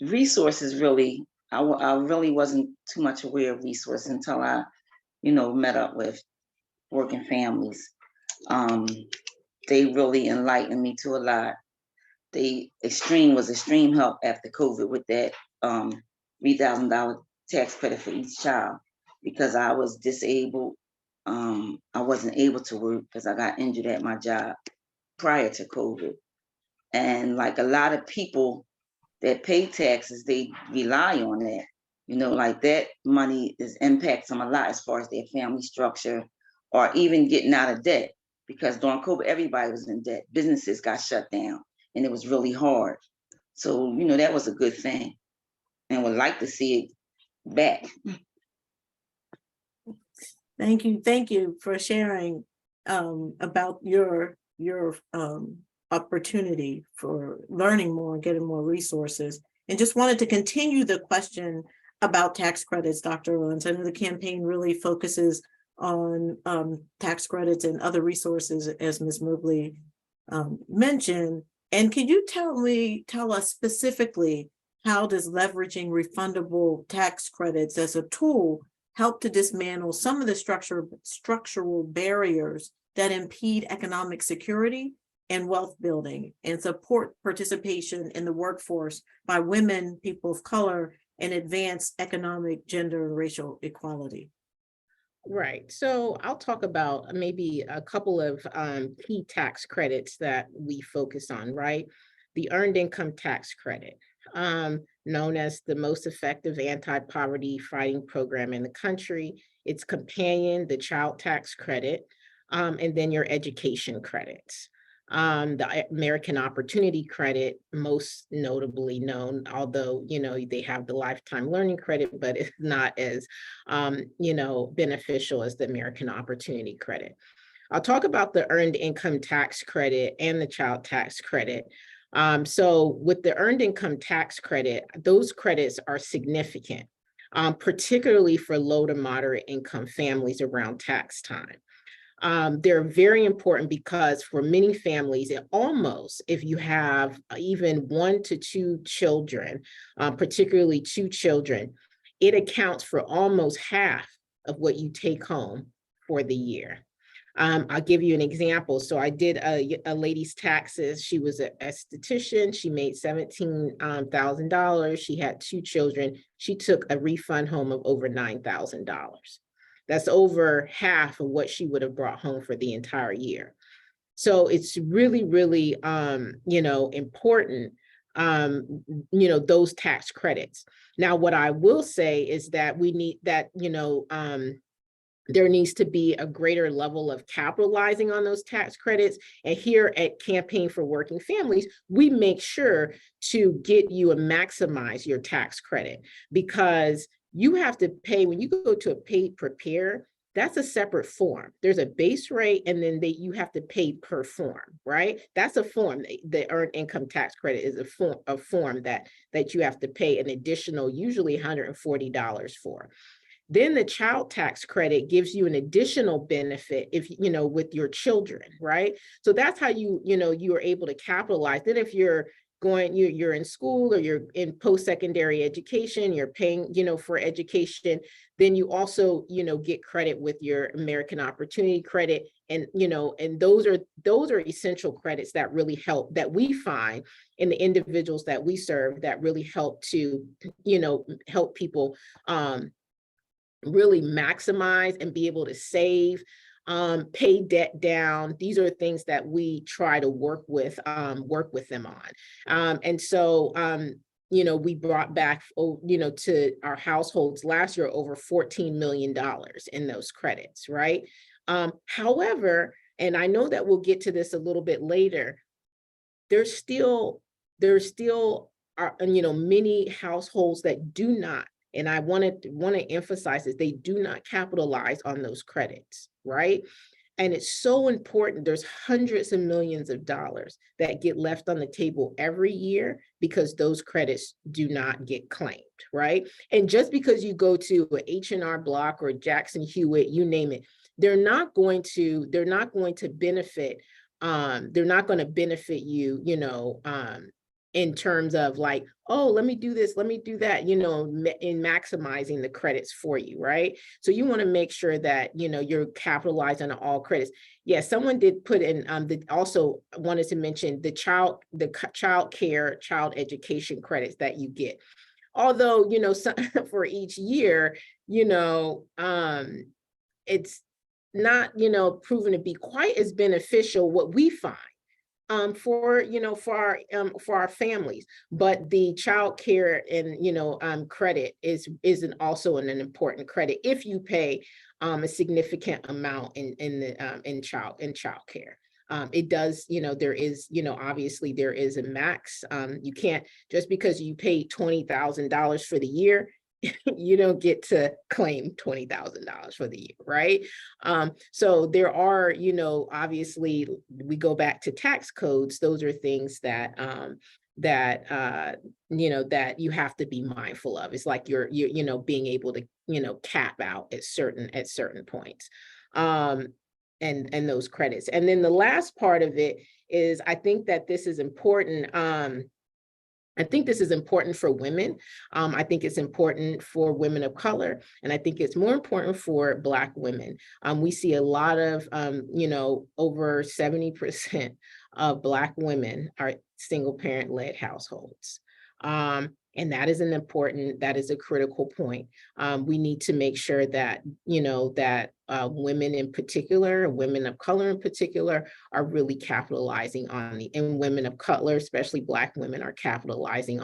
Resources, really, I really wasn't too much aware of resources until I, met up with working families. They really enlightened me to a lot. Was extreme help after COVID with that $3,000 tax credit for each child, because I was disabled. I wasn't able to work because I got injured at my job prior to COVID. And like a lot of people that pay taxes, they rely on that. Like, that money impacts them a lot as far as their family structure, or even getting out of debt. Because during COVID, everybody was in debt. Businesses got shut down, and it was really hard. So, that was a good thing, and would like to see it back. Thank you for sharing about your opportunity for learning more and getting more resources. And just wanted to continue the question about tax credits, Dr. Owens. I know the campaign really focuses on tax credits and other resources, as Ms. Mobley mentioned. And can you tell us specifically, how does leveraging refundable tax credits as a tool help to dismantle some of the structural barriers that impede economic security and wealth building, and support participation in the workforce by women, people of color, and advance economic, gender, and racial equality? Right. So I'll talk about maybe a couple of key tax credits that we focus on, right? The Earned Income Tax Credit, known as the most effective anti-poverty fighting program in the country. Its companion, the Child Tax Credit, and then your education credits. The American Opportunity Credit, most notably known, although, they have the Lifetime Learning Credit, but it's not as, beneficial as the American Opportunity Credit. I'll talk about the Earned Income Tax Credit and the Child Tax Credit. So with the Earned Income Tax Credit, those credits are significant, particularly for low to moderate income families around tax time. They're very important because for many families, if you have even 1 to 2 children, particularly 2 children, it accounts for almost half of what you take home for the year. I'll give you an example. So I did a lady's taxes. She was an esthetician. She made $17,000. She had 2 children. She took a refund home of over $9,000. That's over half of what she would have brought home for the entire year. So it's really, really, important, those tax credits. Now, what I will say is that we need that, there needs to be a greater level of capitalizing on those tax credits. And here at Campaign for Working Families, we make sure to get you and maximize your tax credit, because you have to pay, when you go to a paid preparer, that's a separate form. There's a base rate, and then you have to pay per form, right? That's a form. The earned income tax credit is a form that you have to pay an additional, usually $140 for. Then the child tax credit gives you an additional benefit if, with your children, right? So that's how you are able to capitalize. Then if you're in school or you're in post-secondary education, you're paying, for education, then you also, get credit with your American Opportunity Credit. And, and those are essential credits that really help, that we find in the individuals that we serve, that really help to, help people, really maximize and be able to save, pay debt down. These are things that we try to work with them on. And so, we brought back, to our households last year, over $14 million in those credits, right? However, and I know that we'll get to this a little bit later, there's still are, many households that do not. And I want to emphasize this, they do not capitalize on those credits, right? And it's so important. There's hundreds of millions of dollars that get left on the table every year because those credits do not get claimed, right? And just because you go to a H&R Block or Jackson Hewitt, you name it, they're not going to benefit, they're not going to benefit you, in terms of like, oh, let me do this, let me do that, in maximizing the credits for you, right? So you want to make sure that, you're capitalizing on all credits. Yeah, someone did put in, also wanted to mention the child care, child education credits that you get. Although, for each year, it's not, proven to be quite as beneficial, what we find. For our families, but the child care and credit is also an important credit if you pay a significant amount in child care. It does, there is, obviously there is a max. You can't, just because you pay $20,000 for the year, you don't get to claim $20,000 for the year, right? So there are, obviously we go back to tax codes. Those are things that that you have to be mindful of. It's like you're being able to cap out at certain points, and those credits. And then the last part of it is, I think that this is important. I think this is important for women. I think it's important for women of color, and I think it's more important for Black women. We see a lot of, over 70% of Black women are single parent led households. And that is that is a critical point. We need to make sure that, women in particular, women of color in particular, are really capitalizing on and women of color, especially Black women, are capitalizing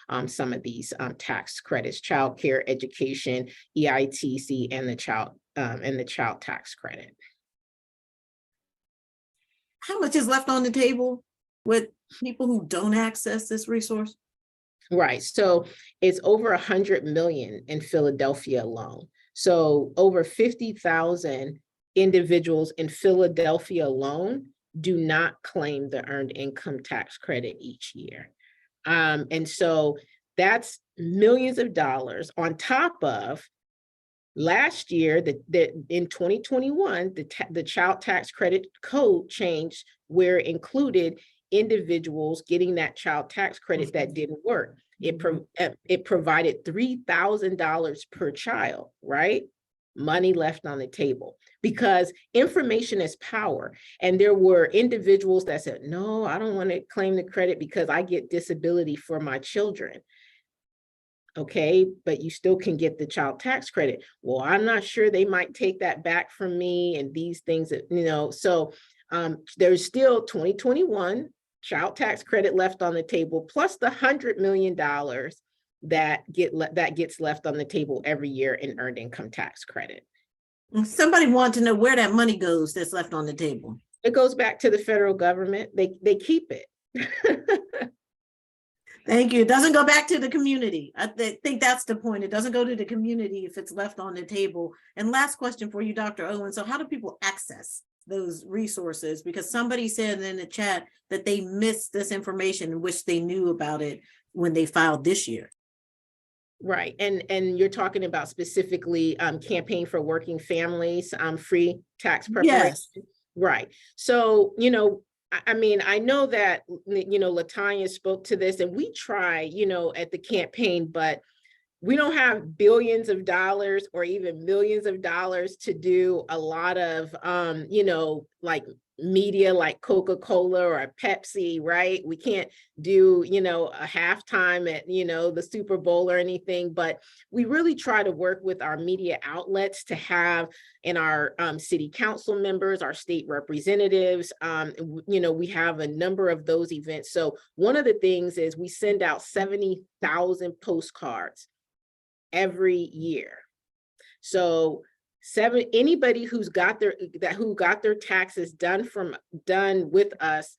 on some of these tax credits, child care, education, EITC, and the child tax credit. How much is left on the table with people who don't access this resource? Right. So it's over 100 million in Philadelphia alone. So over 50,000 individuals in Philadelphia alone do not claim the earned income tax credit each year. And so that's millions of dollars on top of Last year, in 2021, the child tax credit code changed where it included individuals getting that child tax credit that didn't work. It provided $3,000 per child, right? Money left on the table, because information is power. And there were individuals that said, no, I don't want to claim the credit because I get disability for my children. Okay, but you still can get the child tax credit. Well, I'm not sure, they might take that back from me and these things that, you know, so there's still 2021 child tax credit left on the table, plus the $100 million that gets left on the table every year in earned income tax credit. Somebody wants to know where that money goes that's left on the table. It goes back to the federal government. They keep it. Thank you. It doesn't go back to the community. I think that's the point. It doesn't go to the community if it's left on the table. And last question for you, Dr. Owens. So how do people access those resources? Because somebody said in the chat that they missed this information and wish they knew about it when they filed this year. Right. And you're talking about specifically Campaign for Working Families, free tax preparation. Yes. Right. So, you know, I mean, I know that, you know, LaTanya spoke to this, and we try, you know, at the campaign, but we don't have billions of dollars or even millions of dollars to do a lot of, you know, like media like Coca-Cola or a Pepsi, right? We can't do, you know, a halftime at, you know, the Super Bowl or anything, but we really try to work with our media outlets to have, in our city council members, our state representatives, you know, we have a number of those events. So one of the things is we send out 70,000 postcards every year. So anybody who's got their taxes done with us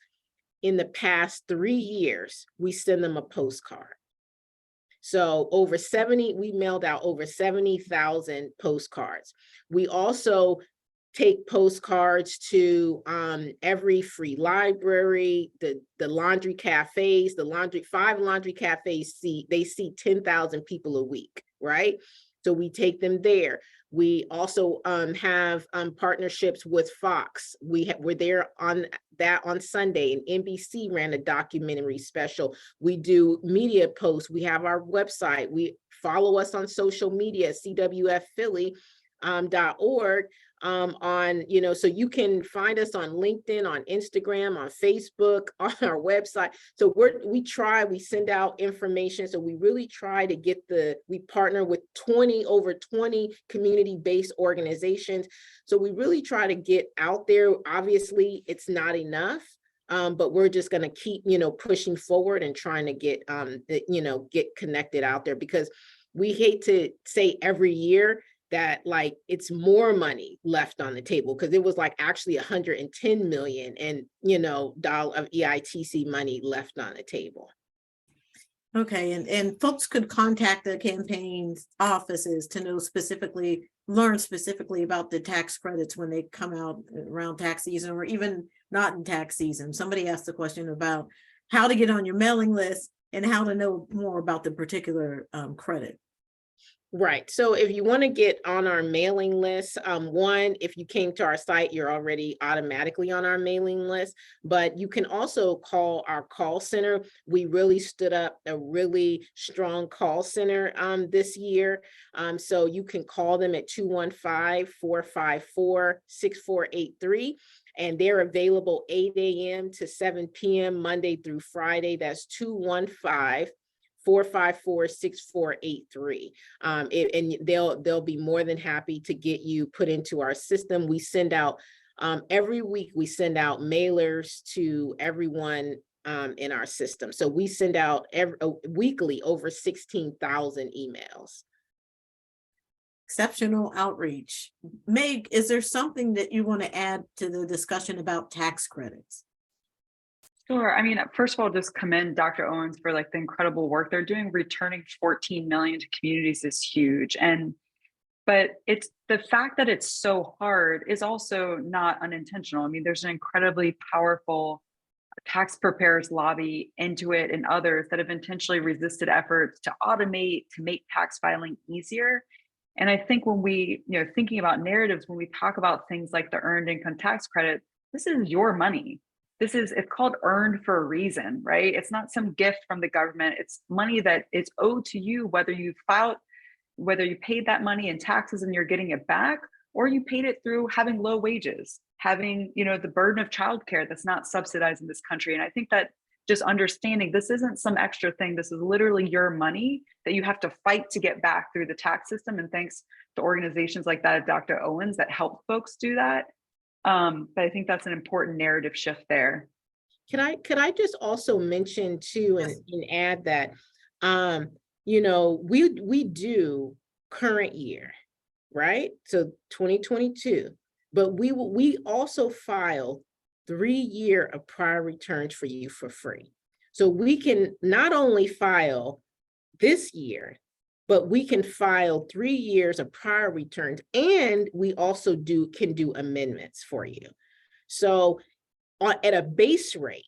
in the past 3 years, we send them a postcard. So we mailed out over 70,000 postcards. We also take postcards to every free library, the laundry cafes, 5 laundry cafes see 10,000 people a week, right? So we take them there. We also have partnerships with Fox. We're there on Sunday, and NBC ran a documentary special. We do media posts. We have our website. We follow us on social media, CWFphilly.org. On, you know, so you can find us on LinkedIn, on Instagram, on Facebook, on our website. So we send out information. So we really try to get we partner with over 20 community-based organizations. So we really try to get out there. Obviously, it's not enough. But we're just going to keep, you know, pushing forward and trying to get, you know, get connected out there, because we hate to say every year that like it's more money left on the table, because it was like actually 110 million and, you know, of EITC money left on the table. Okay, and folks could contact the campaign's offices to learn specifically about the tax credits when they come out around tax season, or even not in tax season. Somebody asked a question about how to get on your mailing list and how to know more about the particular credit. Right. So if you want to get on our mailing list, one, if you came to our site, you're already automatically on our mailing list, but you can also call our call center. We really stood up a really strong call center this year. So you can call them at 215-454-6483. And they're available 8 a.m. to 7 p.m. Monday through Friday. That's 215-454-6483. And they'll be more than happy to get you put into our system. We send out every week, we send out mailers to everyone in our system. So we send out weekly over 16,000 emails. Exceptional outreach. Meg, is there something that you want to add to the discussion about tax credits? Sure. I mean, first of all, just commend Dr. Owens for like the incredible work they're doing. Returning 14 million to communities is huge. But it's the fact that it's so hard is also not unintentional. I mean, there's an incredibly powerful tax preparers lobby, Intuit and others that have intentionally resisted efforts to automate, to make tax filing easier. And I think when we, thinking about narratives, when we talk about things like the earned income tax credit, this is your money. It's called earned for a reason, right? It's not some gift from the government. It's money that is owed to you, whether you paid that money in taxes and you're getting it back, or you paid it through having low wages, having, the burden of childcare that's not subsidized in this country. And I think that just understanding this isn't some extra thing. This is literally your money that you have to fight to get back through the tax system. And thanks to organizations like that, Dr. Owens, that help folks do that. But I think that's an important narrative shift there. Could I just also mention too, and add that, we do current year, right? So 2022, but we also file 3 year of prior returns for you for free. So we can not only file this year, but we can file 3 years of prior returns, and we also can do amendments for you. So at a base rate,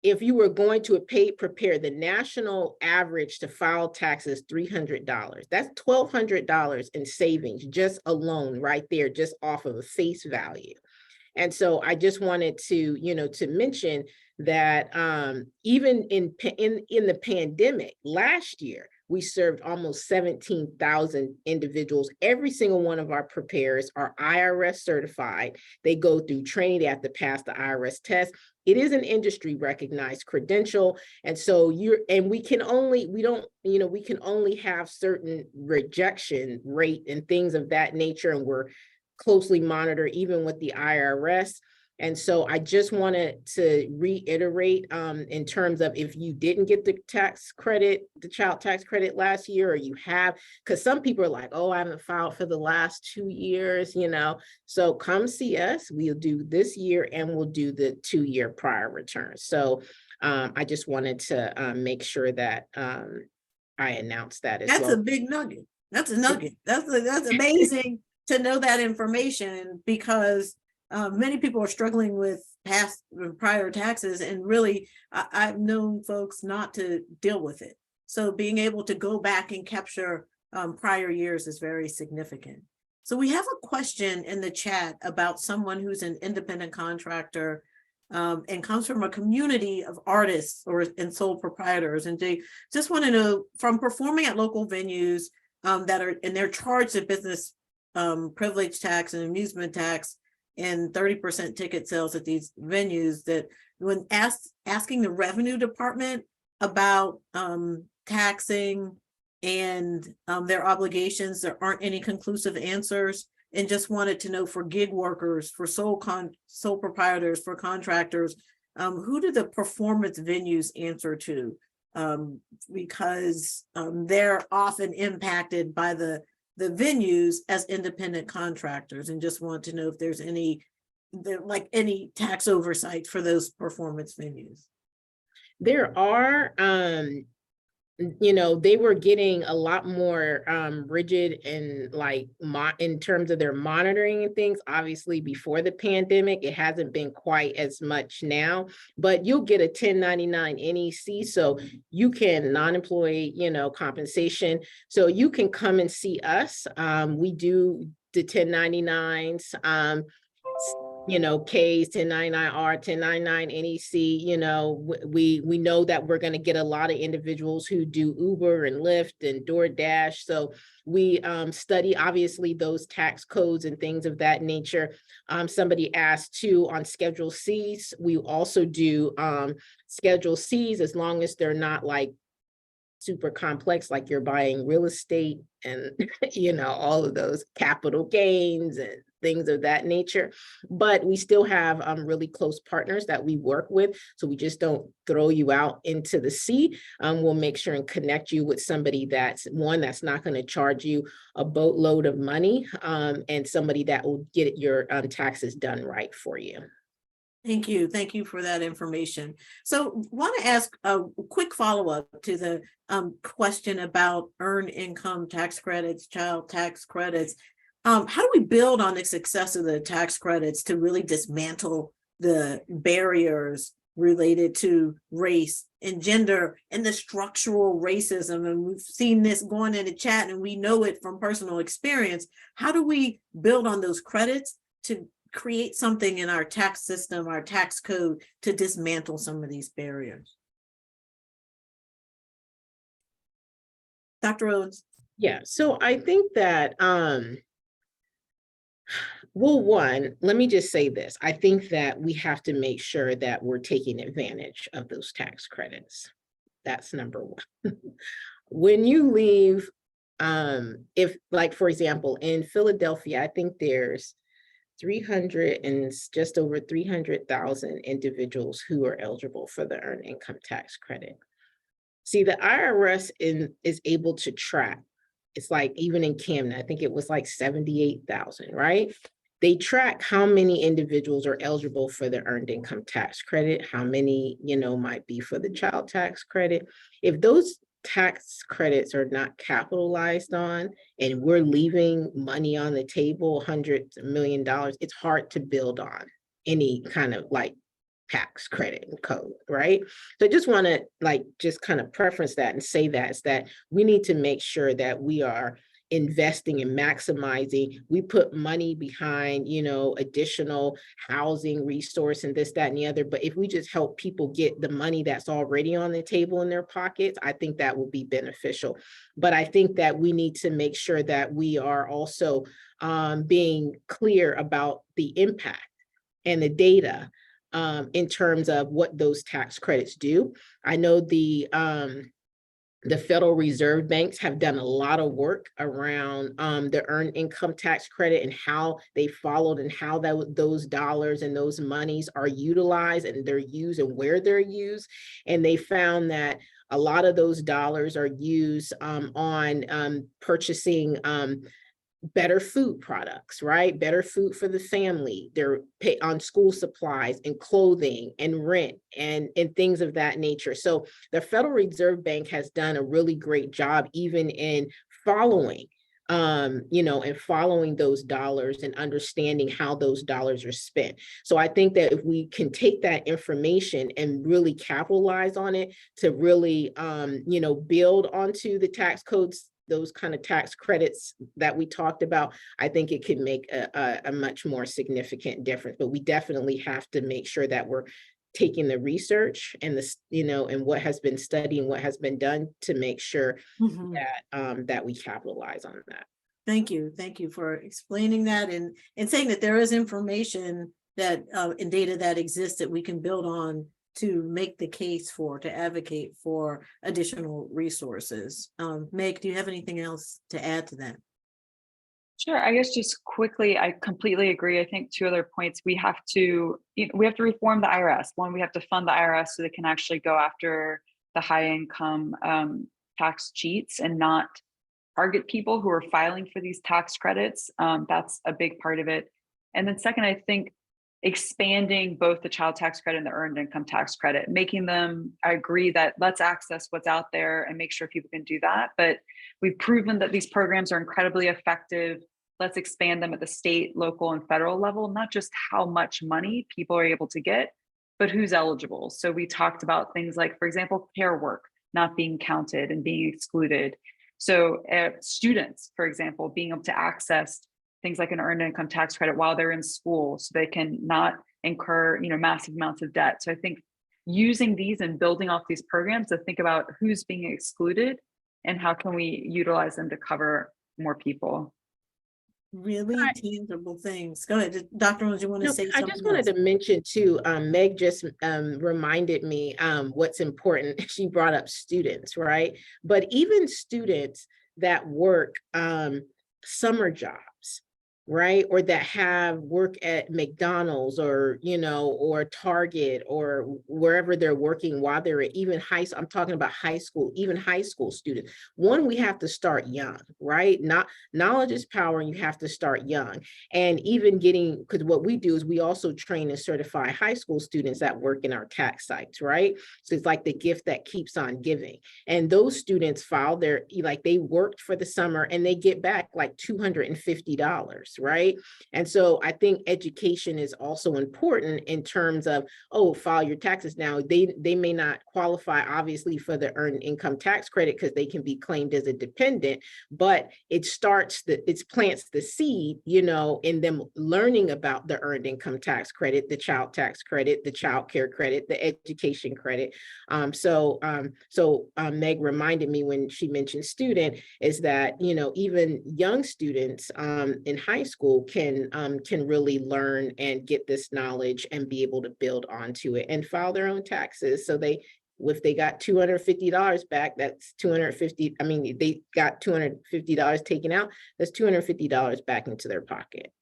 if you were going to prepare the national average to file taxes, $300, that's $1,200 in savings just alone right there, just off of a face value. And so I just wanted to, to mention that even in the pandemic last year, we served almost 17,000 individuals. Every single one of our preparers are IRS certified. They go through training, they have to pass the IRS test. It is an industry recognized credential. And so we can only have certain rejection rate and things of that nature. And we're closely monitored even with the IRS. And so I just wanted to reiterate in terms of if you didn't get the tax credit, the child tax credit last year, or you have, because some people are like, oh, I haven't filed for the last 2 years, so come see us. We'll do this year and we'll do the 2 year prior return. So I just wanted to make sure that I announced that as well. That's a big nugget. That's a nugget. That's amazing to know that information, because many people are struggling with past prior taxes, and really I've known folks not to deal with it. So being able to go back and capture prior years is very significant. So we have a question in the chat about someone who's an independent contractor and comes from a community of artists and sole proprietors. And they just want to know, from performing at local venues they're charged a business privilege tax and amusement tax and 30% ticket sales at these venues, that when asking the revenue department about taxing and their obligations, there aren't any conclusive answers, and just wanted to know, for gig workers, for sole proprietors, for contractors, who do the performance venues answer to? Because they're often impacted by the venues as independent contractors, and just want to know if there's any tax oversight for those performance venues. There are, they were getting a lot more rigid and in terms of their monitoring and things. Obviously, before the pandemic, it hasn't been quite as much now, but you'll get a 1099 NEC, so you can non-employee, compensation. So you can come and see us. We do the 1099s. Ks, 1099R, 1099 NEC, we know that we're going to get a lot of individuals who do Uber and Lyft and DoorDash. So we study, obviously, those tax codes and things of that nature. Somebody asked too on Schedule Cs. We also do Schedule Cs, as long as they're not super complex, like you're buying real estate and, all of those capital gains and things of that nature. But we still have really close partners that we work with. So we just don't throw you out into the sea. We'll make sure and connect you with somebody that's not going to charge you a boatload of money, and somebody that will get your taxes done right for you. Thank you. Thank you for that information. So want to ask a quick follow-up to the question about earned income tax credits, child tax credits. How do we build on the success of the tax credits to really dismantle the barriers related to race and gender and the structural racism. And we've seen this going in the chat and we know it from personal experience. How do we build on those credits to create something in our tax system, our tax code, to dismantle some of these barriers? Dr. Owens. Yeah, so I think that, well, one, let me just say this. I think that we have to make sure that we're taking advantage of those tax credits. That's number one. When you leave, if like, for example, in Philadelphia, I think there's 300 and just over 300,000 individuals who are eligible for the earned income tax credit. See, the IRS is able to track. It's like even in Camden, I think it was like 78,000, right? They track how many individuals are eligible for the earned income tax credit, how many, might be for the child tax credit. If those tax credits are not capitalized on and we're leaving money on the table, hundreds of $1 million, it's hard to build on any kind of like tax credit and code, right? So I just want to just kind of preference that and say that is that we need to make sure that we are investing and maximizing. We put money behind, additional housing resource and this, that, and the other. But if we just help people get the money that's already on the table in their pockets, I think that will be beneficial. But I think that we need to make sure that we are also being clear about the impact and the data in terms of what those tax credits do. I know the Federal Reserve banks have done a lot of work around the earned income tax credit and how they followed and how those dollars and those monies are utilized and they're used and where they're used. And they found that a lot of those dollars are used on purchasing better food products, right? Better food for the family. They're paid on school supplies and clothing and rent and things of that nature. So the Federal Reserve Bank has done a really great job even in following, and following those dollars and understanding how those dollars are spent. So I think that if we can take that information and really capitalize on it to really, build onto the tax codes, those kind of tax credits that we talked about, I think it could make a much more significant difference. But we definitely have to make sure that we're taking the research and and what has been studied and what has been done to make sure that we capitalize on that. Thank you for explaining that and saying that there is information that and data that exists that we can build on to make the case for, to advocate for additional resources. Meg, do you have anything else to add to that? Sure. I guess just quickly, I completely agree. I think two other points. We have to reform the IRS. One, we have to fund the IRS so they can actually go after the high income tax cheats and not target people who are filing for these tax credits. That's a big part of it. And then second, I think expanding both the child tax credit and the earned income tax credit, making them, I agree that let's access what's out there and make sure people can do that. But we've proven that these programs are incredibly effective. Let's expand them at the state, local, and federal level, not just how much money people are able to get, but who's eligible. So we talked about things like, for example, care work not being counted and being excluded. So students, for example, being able to access things like an earned income tax credit while they're in school so they can not incur massive amounts of debt. So I think using these and building off these programs to think about who's being excluded and how can we utilize them to cover more people. Really tangible things. Go ahead, Dr. Owens, you want to say something? I just wanted to mention too, Meg just reminded me what's important. She brought up students, right? But even students that work summer jobs, right? Or that have work at McDonald's or, or Target or wherever they're working while they're at even high school. I'm talking about high school, even high school students. One, we have to start young, right? Knowledge is power and you have to start young. And even because what we do is we also train and certify high school students that work in our tax sites, right? So it's like the gift that keeps on giving. And those students file they worked for the summer and they get back like $250, right? And so I think education is also important in terms of, oh, file your taxes. Now, they may not qualify, obviously, for the earned income tax credit because they can be claimed as a dependent, but it plants the seed, in them learning about the earned income tax credit, the child tax credit, the child care credit, the education credit. So Meg reminded me when she mentioned student is that, even young students in high school can really learn and get this knowledge and be able to build onto it and file their own taxes. So if they got $250 back, that's they got $250 taken out, that's $250 back into their pocket.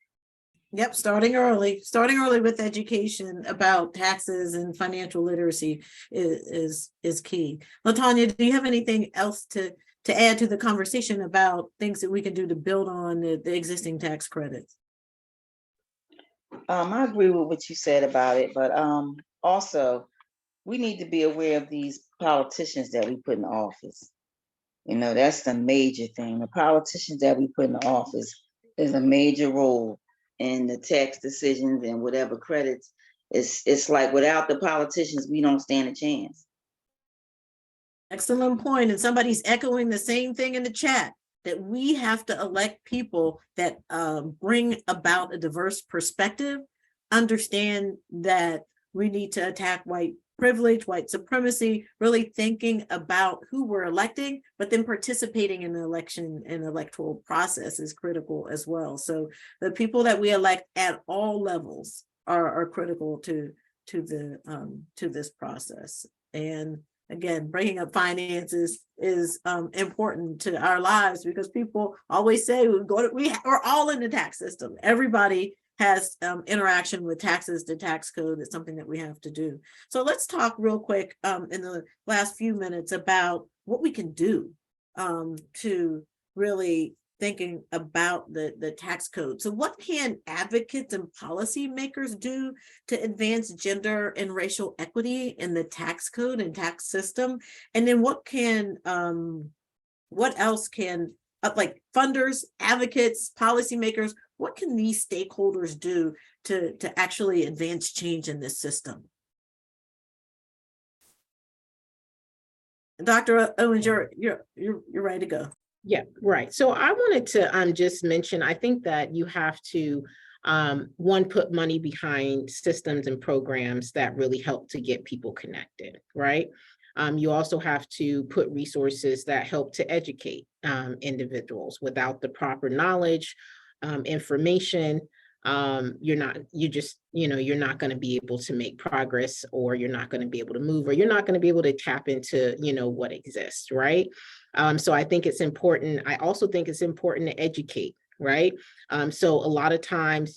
Yep, starting early with education about taxes and financial literacy is key. LaTanya, do you have anything else to add to the conversation about things that we can do to build on the existing tax credits? I agree with what you said about it, but also we need to be aware of these politicians that we put in office. That's the major thing. The politicians that we put in office is a major role in the tax decisions and whatever credits. It's like without the politicians, we don't stand a chance. Excellent point. And somebody's echoing the same thing in the chat, that we have to elect people that bring about a diverse perspective, understand that we need to attack white privilege, white supremacy, really thinking about who we're electing, but then participating in the election and electoral process is critical as well. So the people that we elect at all levels are critical to this process. And again, bringing up finances is important to our lives, because people always say we're all in the tax system. Everybody has interaction with taxes. The tax code is something that we have to do. So let's talk real quick in the last few minutes about what we can do to really thinking about the tax code. So what can advocates and policymakers do to advance gender and racial equity in the tax code and tax system? And then what else can like funders, advocates, policymakers, what can these stakeholders do to actually advance change in this system? Dr. Owens, you're ready to go. Yeah, right. So I wanted to just mention, I think that you have to, one, put money behind systems and programs that really help to get people connected, right? You also have to put resources that help to educate individuals. Without the proper knowledge, information, you're not going to be able to make progress, or you're not going to be able to move, or you're not going to be able to tap into, what exists, right? So I think it's important. I also think it's important to educate, right? So a lot of times,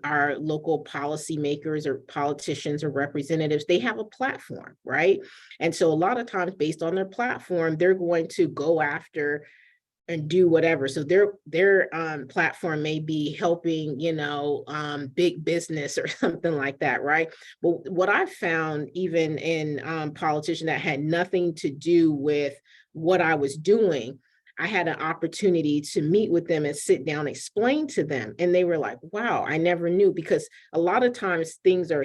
our local policymakers or politicians or representatives, they have a platform, right? And so a lot of times based on their platform, they're going to go after and do whatever. So their platform may be helping, big business or something like that, right? But what I found, even in politicians that had nothing to do with what I was doing, I had an opportunity to meet with them and sit down, explain to them. And they were like, wow, I never knew, because a lot of times things are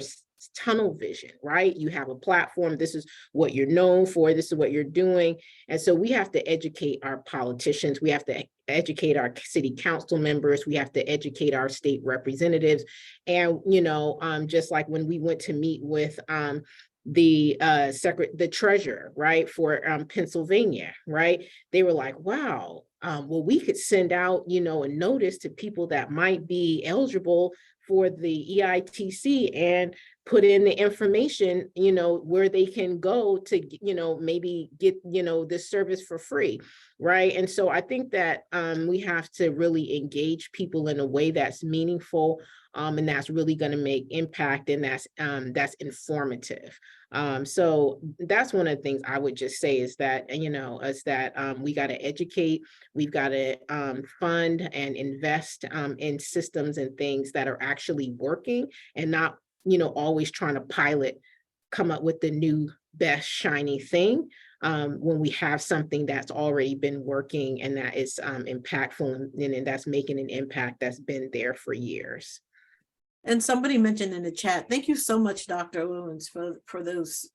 tunnel vision, right? You have a platform. This is what you're known for. This is what you're doing. And so we have to educate our politicians. We have to educate our city council members. We have to educate our state representatives. And, just like when we went to meet with the treasurer, right, for Pennsylvania, right? They were like, wow, well, we could send out, a notice to people that might be eligible for the EITC and put in the information, where they can go to, maybe get, this service for free, right? And so I think that we have to really engage people in a way that's meaningful, and that's really going to make impact, and that's informative. So that's one of the things I would just say is that, we got to educate, we've got to fund and invest in systems and things that are actually working, and not, always trying to come up with the new best shiny thing. when we have something that's already been working and that is impactful and that's making an impact that's been there for years. And somebody mentioned in the chat, thank you so much, Dr. Owens, for those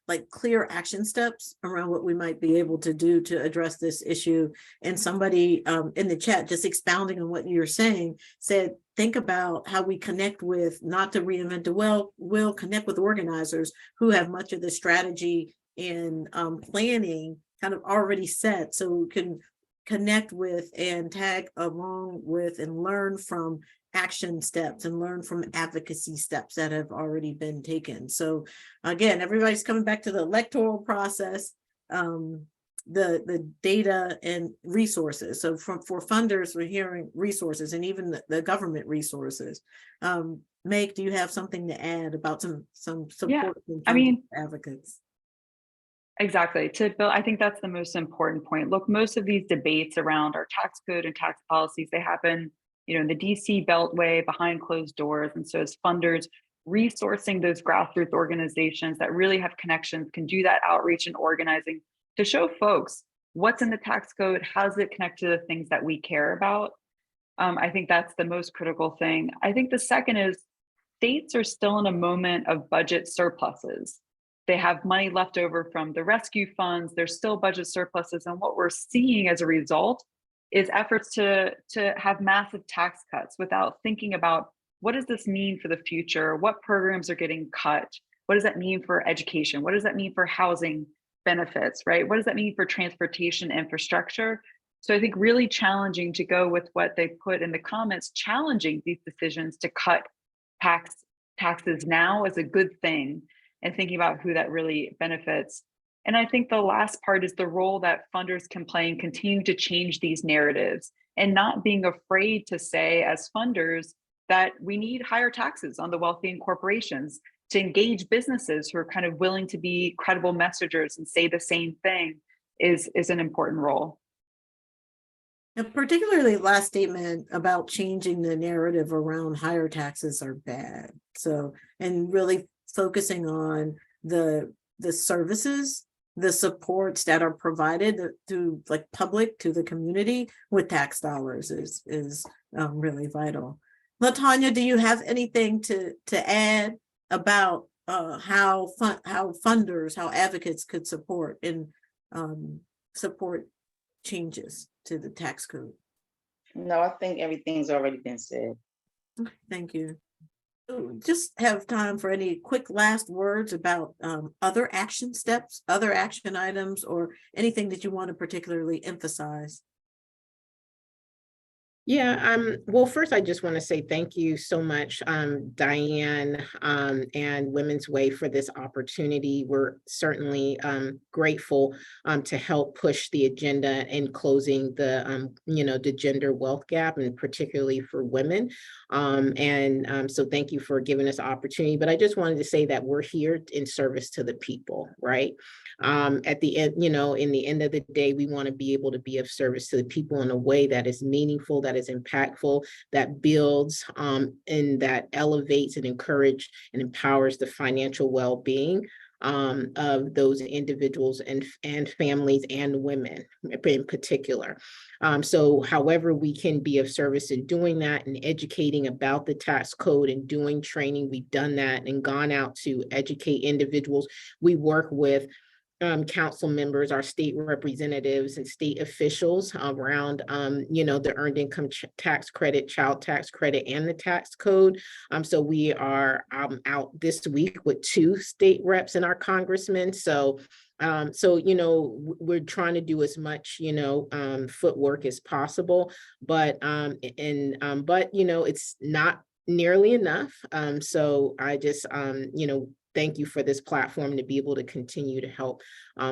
like clear action steps around what we might be able to do to address this issue. And somebody in the chat, just expounding on what you're saying, said, think about how we connect with, not to reinvent the wheel, connect with organizers who have much of the strategy and planning kind of already set, so we can connect with and tag along with and learn from action steps and learn from advocacy steps that have already been taken. So again, everybody's coming back to the electoral process, the data and resources. So for funders, we're hearing resources and even the government resources. Meg, do you have something to add about some support? Yeah, I mean, advocates? Exactly. To Bill, I think that's the most important point. Look, most of these debates around our tax code and tax policies, they happen, in the DC Beltway behind closed doors. And so as funders, resourcing those grassroots organizations that really have connections can do that outreach and organizing to show folks what's in the tax code, how does it connect to the things that we care about. I think that's the most critical thing. I think the second is states are still in a moment of budget surpluses. They have money left over from the rescue funds. There's still budget surpluses. And what we're seeing as a result is efforts to have massive tax cuts without thinking about what does this mean for the future? What programs are getting cut? What does that mean for education? What does that mean for housing benefits, right? What does that mean for transportation infrastructure? So I think really challenging to go with what they put in the comments, challenging these decisions to cut taxes now is a good thing, and thinking about who that really benefits. And I think the last part is the role that funders can play and continue to change these narratives and not being afraid to say as funders that we need higher taxes on the wealthy and corporations, to engage businesses who are kind of willing to be credible messengers and say the same thing is an important role. And particularly last statement about changing the narrative around higher taxes are bad. So, and really focusing on the services, the supports that are provided to like public, to the community with tax dollars is really vital. LaTanya, do you have anything to add about how funders, how advocates could support and support changes to the tax code? No, I think everything's already been said. Thank you. Just have time for any quick last words about other action steps, other action items, or anything that you want to particularly emphasize. Yeah, well, first, I just want to say thank you so much, Diane and Women's Way, for this opportunity. We're certainly grateful to help push the agenda in closing the gender wealth gap, and particularly for women. So thank you for giving us opportunity. But I just wanted to say that we're here in service to the people, right? At the end, in the end of the day, we want to be able to be of service to the people in a way that is meaningful, that is impactful, that builds and that elevates and encourages and empowers the financial well-being of those individuals and families and women in particular. So however we can be of service in doing that and educating about the tax code and doing training, we've done that and gone out to educate individuals. We work with council members, our state representatives and state officials around, the earned income tax credit, child tax credit, and the tax code. So we are out this week with 2 state reps and our congressmen. So we're trying to do as much, footwork as possible, but it's not nearly enough. So I just, thank you for this platform to be able to continue to help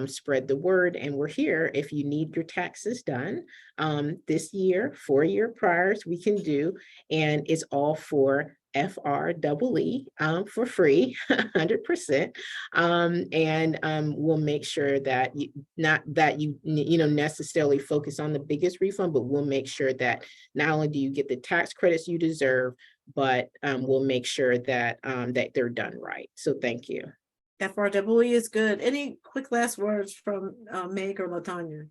spread the word. And we're here if you need your taxes done this year, 4-year priors, we can do. And it's all for FREE for free, 100%. We'll make sure that not that you necessarily focus on the biggest refund, but we'll make sure that not only do you get the tax credits you deserve, but we'll make sure that that they're done right. So thank you. FRWE is good. Any quick last words from Meg or LaTanya?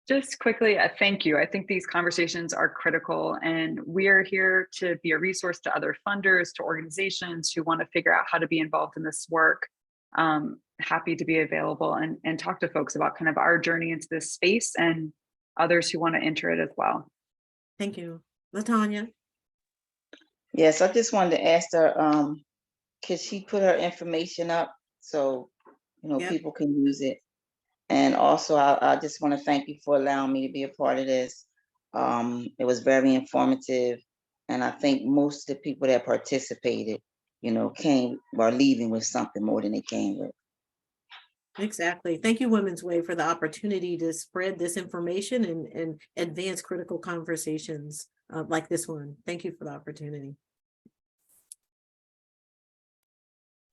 Just quickly, thank you. I think these conversations are critical, and we are here to be a resource to other funders, to organizations who want to figure out how to be involved in this work. Happy to be available and talk to folks about kind of our journey into this space and others who want to enter it as well. Thank you. LaTanya? Yes, I just wanted to ask her, could she put her information up so, Yep. people can use it? And also, I just want to thank you for allowing me to be a part of this. It was very informative. And I think most of the people that participated, are leaving with something more than they came with. Exactly. Thank you, Women's Way, for the opportunity to spread this information and advance critical conversations like this one. Thank you for the opportunity.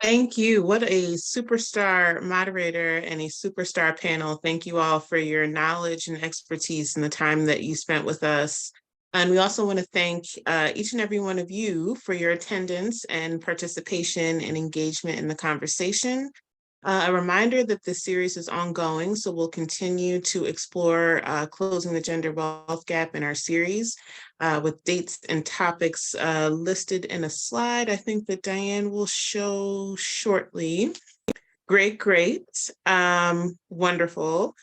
Thank you. What a superstar moderator and a superstar panel. Thank you all for your knowledge and expertise and the time that you spent with us. And we also want to thank each and every one of you for your attendance and participation and engagement in the conversation. A reminder that this series is ongoing, so we'll continue to explore closing the gender wealth gap in our series with dates and topics listed in a slide. I think that Diane will show shortly. Great. Wonderful.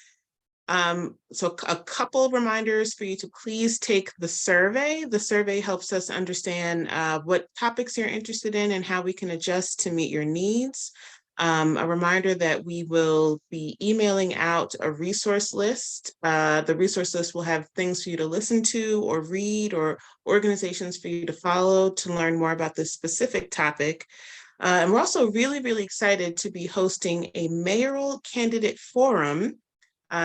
So a couple of reminders for you to please take the survey. The survey helps us understand what topics you're interested in and how we can adjust to meet your needs. A reminder that we will be emailing out a resource list. The resource list will have things for you to listen to or read or organizations for you to follow to learn more about this specific topic. And we're also really excited to be hosting a mayoral candidate forum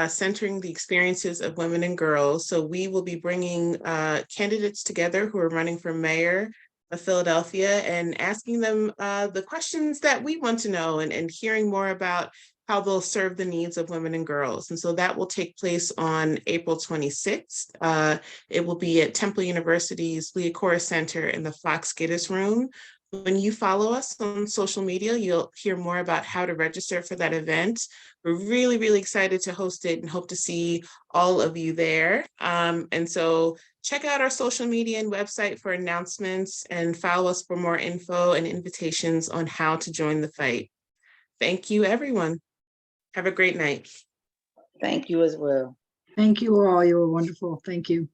centering the experiences of women and girls. So we will be bringing candidates together who are running for mayor of Philadelphia and asking them the questions that we want to know and hearing more about how they'll serve the needs of women and girls. And so that will take place on April 26th. It will be at Temple University's Leocora Center in the Fosque room. When you follow us on social media, you'll hear more about how to register for that event. We're really excited to host it and hope to see all of you there. And so check out our social media and website for announcements and follow us for more info and invitations on how to join the fight. Thank you, everyone. Have a great night. Thank you as well. Thank you all. You were wonderful. Thank you.